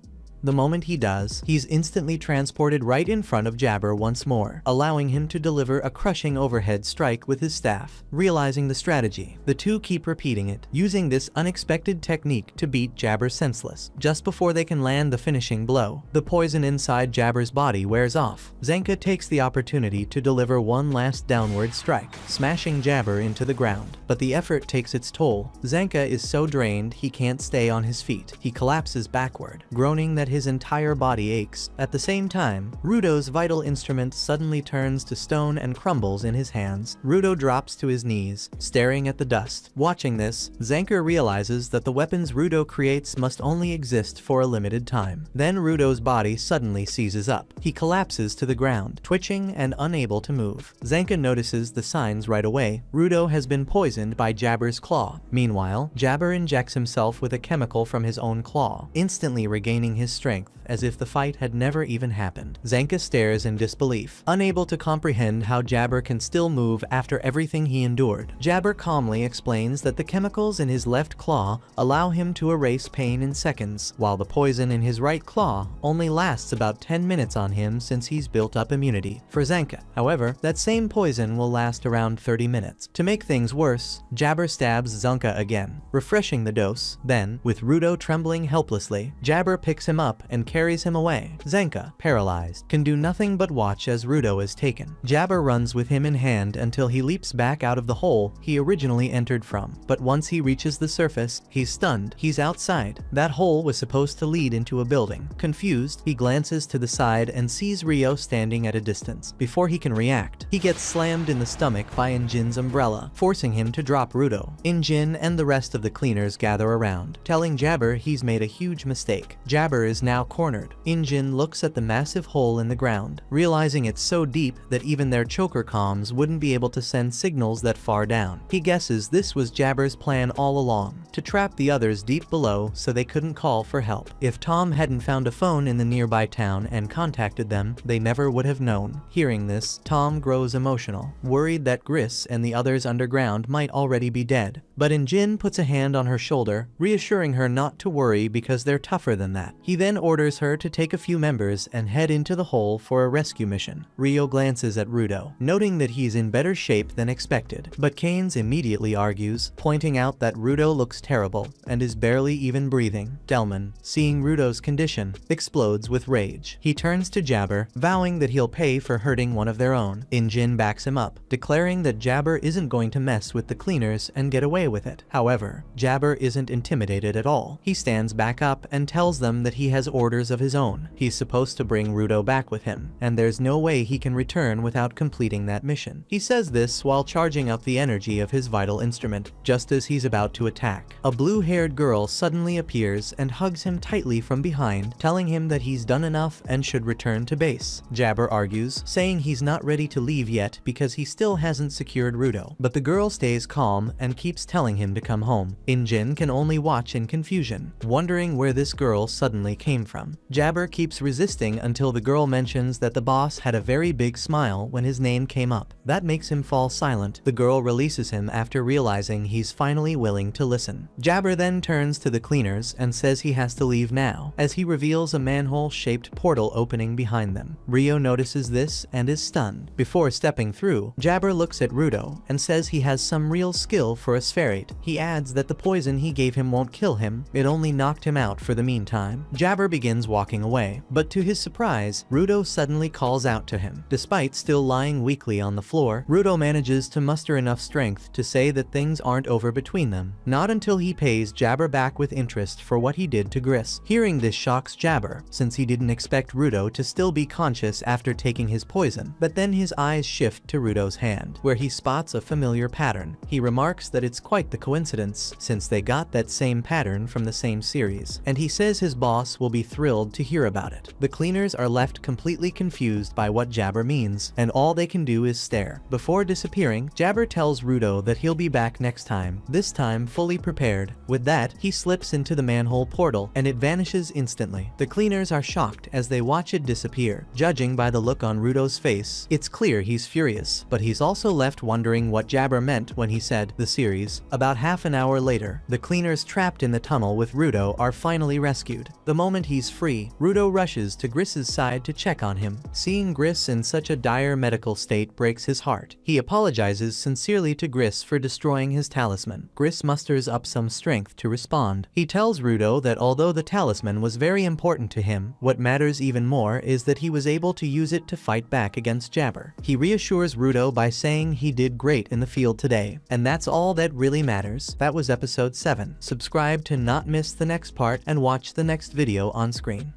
[SPEAKER 1] The moment he does, he's instantly transported right in front of Jabber once more, allowing him to deliver a crushing overhead strike with his staff. Realizing the strategy, the two keep repeating it, using this unexpected technique to beat Jabber senseless. Just before they can land the finishing blow, the poison inside Jabber's body wears off. Zanka takes the opportunity to deliver one last downward strike, smashing Jabber into the ground. But the effort takes its toll. Zanka is so drained he can't stay on his feet. He collapses backward, groaning that his entire body aches. At the same time, Rudo's vital instrument suddenly turns to stone and crumbles in his hands. Rudo drops to his knees, staring at the dust. Watching this, Zanka realizes that the weapons Rudo creates must only exist for a limited time. Then Rudo's body suddenly seizes up. He collapses to the ground, twitching and unable to move. Zanka notices the signs right away. Rudo has been poisoned by Jabber's claw. Meanwhile, Jabber injects himself with a chemical from his own claw, instantly regaining his strength, as if the fight had never even happened. Zanka stares in disbelief, unable to comprehend how Jabber can still move after everything he endured. Jabber calmly explains that the chemicals in his left claw allow him to erase pain in seconds, while the poison in his right claw only lasts about 10 minutes on him since he's built up immunity. For Zanka, however, that same poison will last around 30 minutes. To make things worse, Jabber stabs Zanka again, refreshing the dose. Then, with Rudo trembling helplessly, Jabber picks him up and carries him away. Zanka, paralyzed, can do nothing but watch as Rudo is taken. Jabber runs with him in hand until he leaps back out of the hole he originally entered from. But once he reaches the surface, he's stunned. He's outside. That hole was supposed to lead into a building. Confused, he glances to the side and sees Rio standing at a distance. Before he can react, he gets slammed in the stomach by Injin's umbrella, forcing him to drop Rudo. Injin and the rest of the cleaners gather around, telling Jabber he's made a huge mistake. Jabber is now cornered. Injin looks at the massive hole in the ground, realizing it's so deep that even their choker comms wouldn't be able to send signals that far down. He guesses this was Jabber's plan all along, to trap the others deep below so they couldn't call for help. If Tom hadn't found a phone in the nearby town and contacted them, they never would have known. Hearing this, Tom grows emotional, worried that Gris and the others underground might already be dead. But Injin puts a hand on her shoulder, reassuring her not to worry because they're tougher than that. He then orders her to take a few members and head into the hole for a rescue mission. Rio glances at Rudo, noting that he's in better shape than expected. But Keynes immediately argues, pointing out that Rudo looks terrible and is barely even breathing. Delman, seeing Rudo's condition, explodes with rage. He turns to Jabber, vowing that he'll pay for hurting one of their own. Injin backs him up, declaring that Jabber isn't going to mess with the cleaners and get away with it. However, Jabber isn't intimidated at all. He stands back up and tells them that he has orders of his own. He's supposed to bring Rudo back with him, and there's no way he can return without completing that mission. He says this while charging up the energy of his vital instrument. Just as he's about to attack, a blue-haired girl suddenly appears and hugs him tightly from behind, telling him that he's done enough and should return to base. Jabber argues, saying he's not ready to leave yet because he still hasn't secured Rudo, but the girl stays calm and keeps telling him to come home. Injin can only watch in confusion, wondering where this girl suddenly came from. Jabber keeps resisting until the girl mentions that the boss had a very big smile when his name came up. That makes him fall silent. The girl releases him after realizing he's finally willing to listen. Jabber then turns to the cleaners and says he has to leave now, as he reveals a manhole-shaped portal opening behind them. Rio notices this and is stunned. Before stepping through, Jabber looks at Rudo and says he has some real skill for a spherate. He adds that the poison he gave him won't kill him, it only knocked him out for the meantime. Jabber Jabber begins walking away, but to his surprise, Rudo suddenly calls out to him. Despite still lying weakly on the floor, Rudo manages to muster enough strength to say that things aren't over between them. Not until he pays Jabber back with interest for what he did to Gris. Hearing this shocks Jabber, since he didn't expect Rudo to still be conscious after taking his poison, but then his eyes shift to Rudo's hand, where he spots a familiar pattern. He remarks that it's quite the coincidence, since they got that same pattern from the same series, and he says his boss will be thrilled to hear about it. The cleaners are left completely confused by what Jabber means, and all they can do is stare. Before disappearing, Jabber tells Rudo that he'll be back next time, this time fully prepared. With that, he slips into the manhole portal, and it vanishes instantly. The cleaners are shocked as they watch it disappear. Judging by the look on Rudo's face, it's clear he's furious, but he's also left wondering what Jabber meant when he said the series. About half an hour later, the cleaners trapped in the tunnel with Rudo are finally rescued. The moment he's free, Rudo rushes to Gris's side to check on him. Seeing Gris in such a dire medical state breaks his heart. He apologizes sincerely to Gris for destroying his talisman. Gris musters up some strength to respond. He tells Rudo that although the talisman was very important to him, what matters even more is that he was able to use it to fight back against Jabber. He reassures Rudo by saying he did great in the field today. And that's all that really matters. That was episode 7. Subscribe to not miss the next part and watch the next video on screen.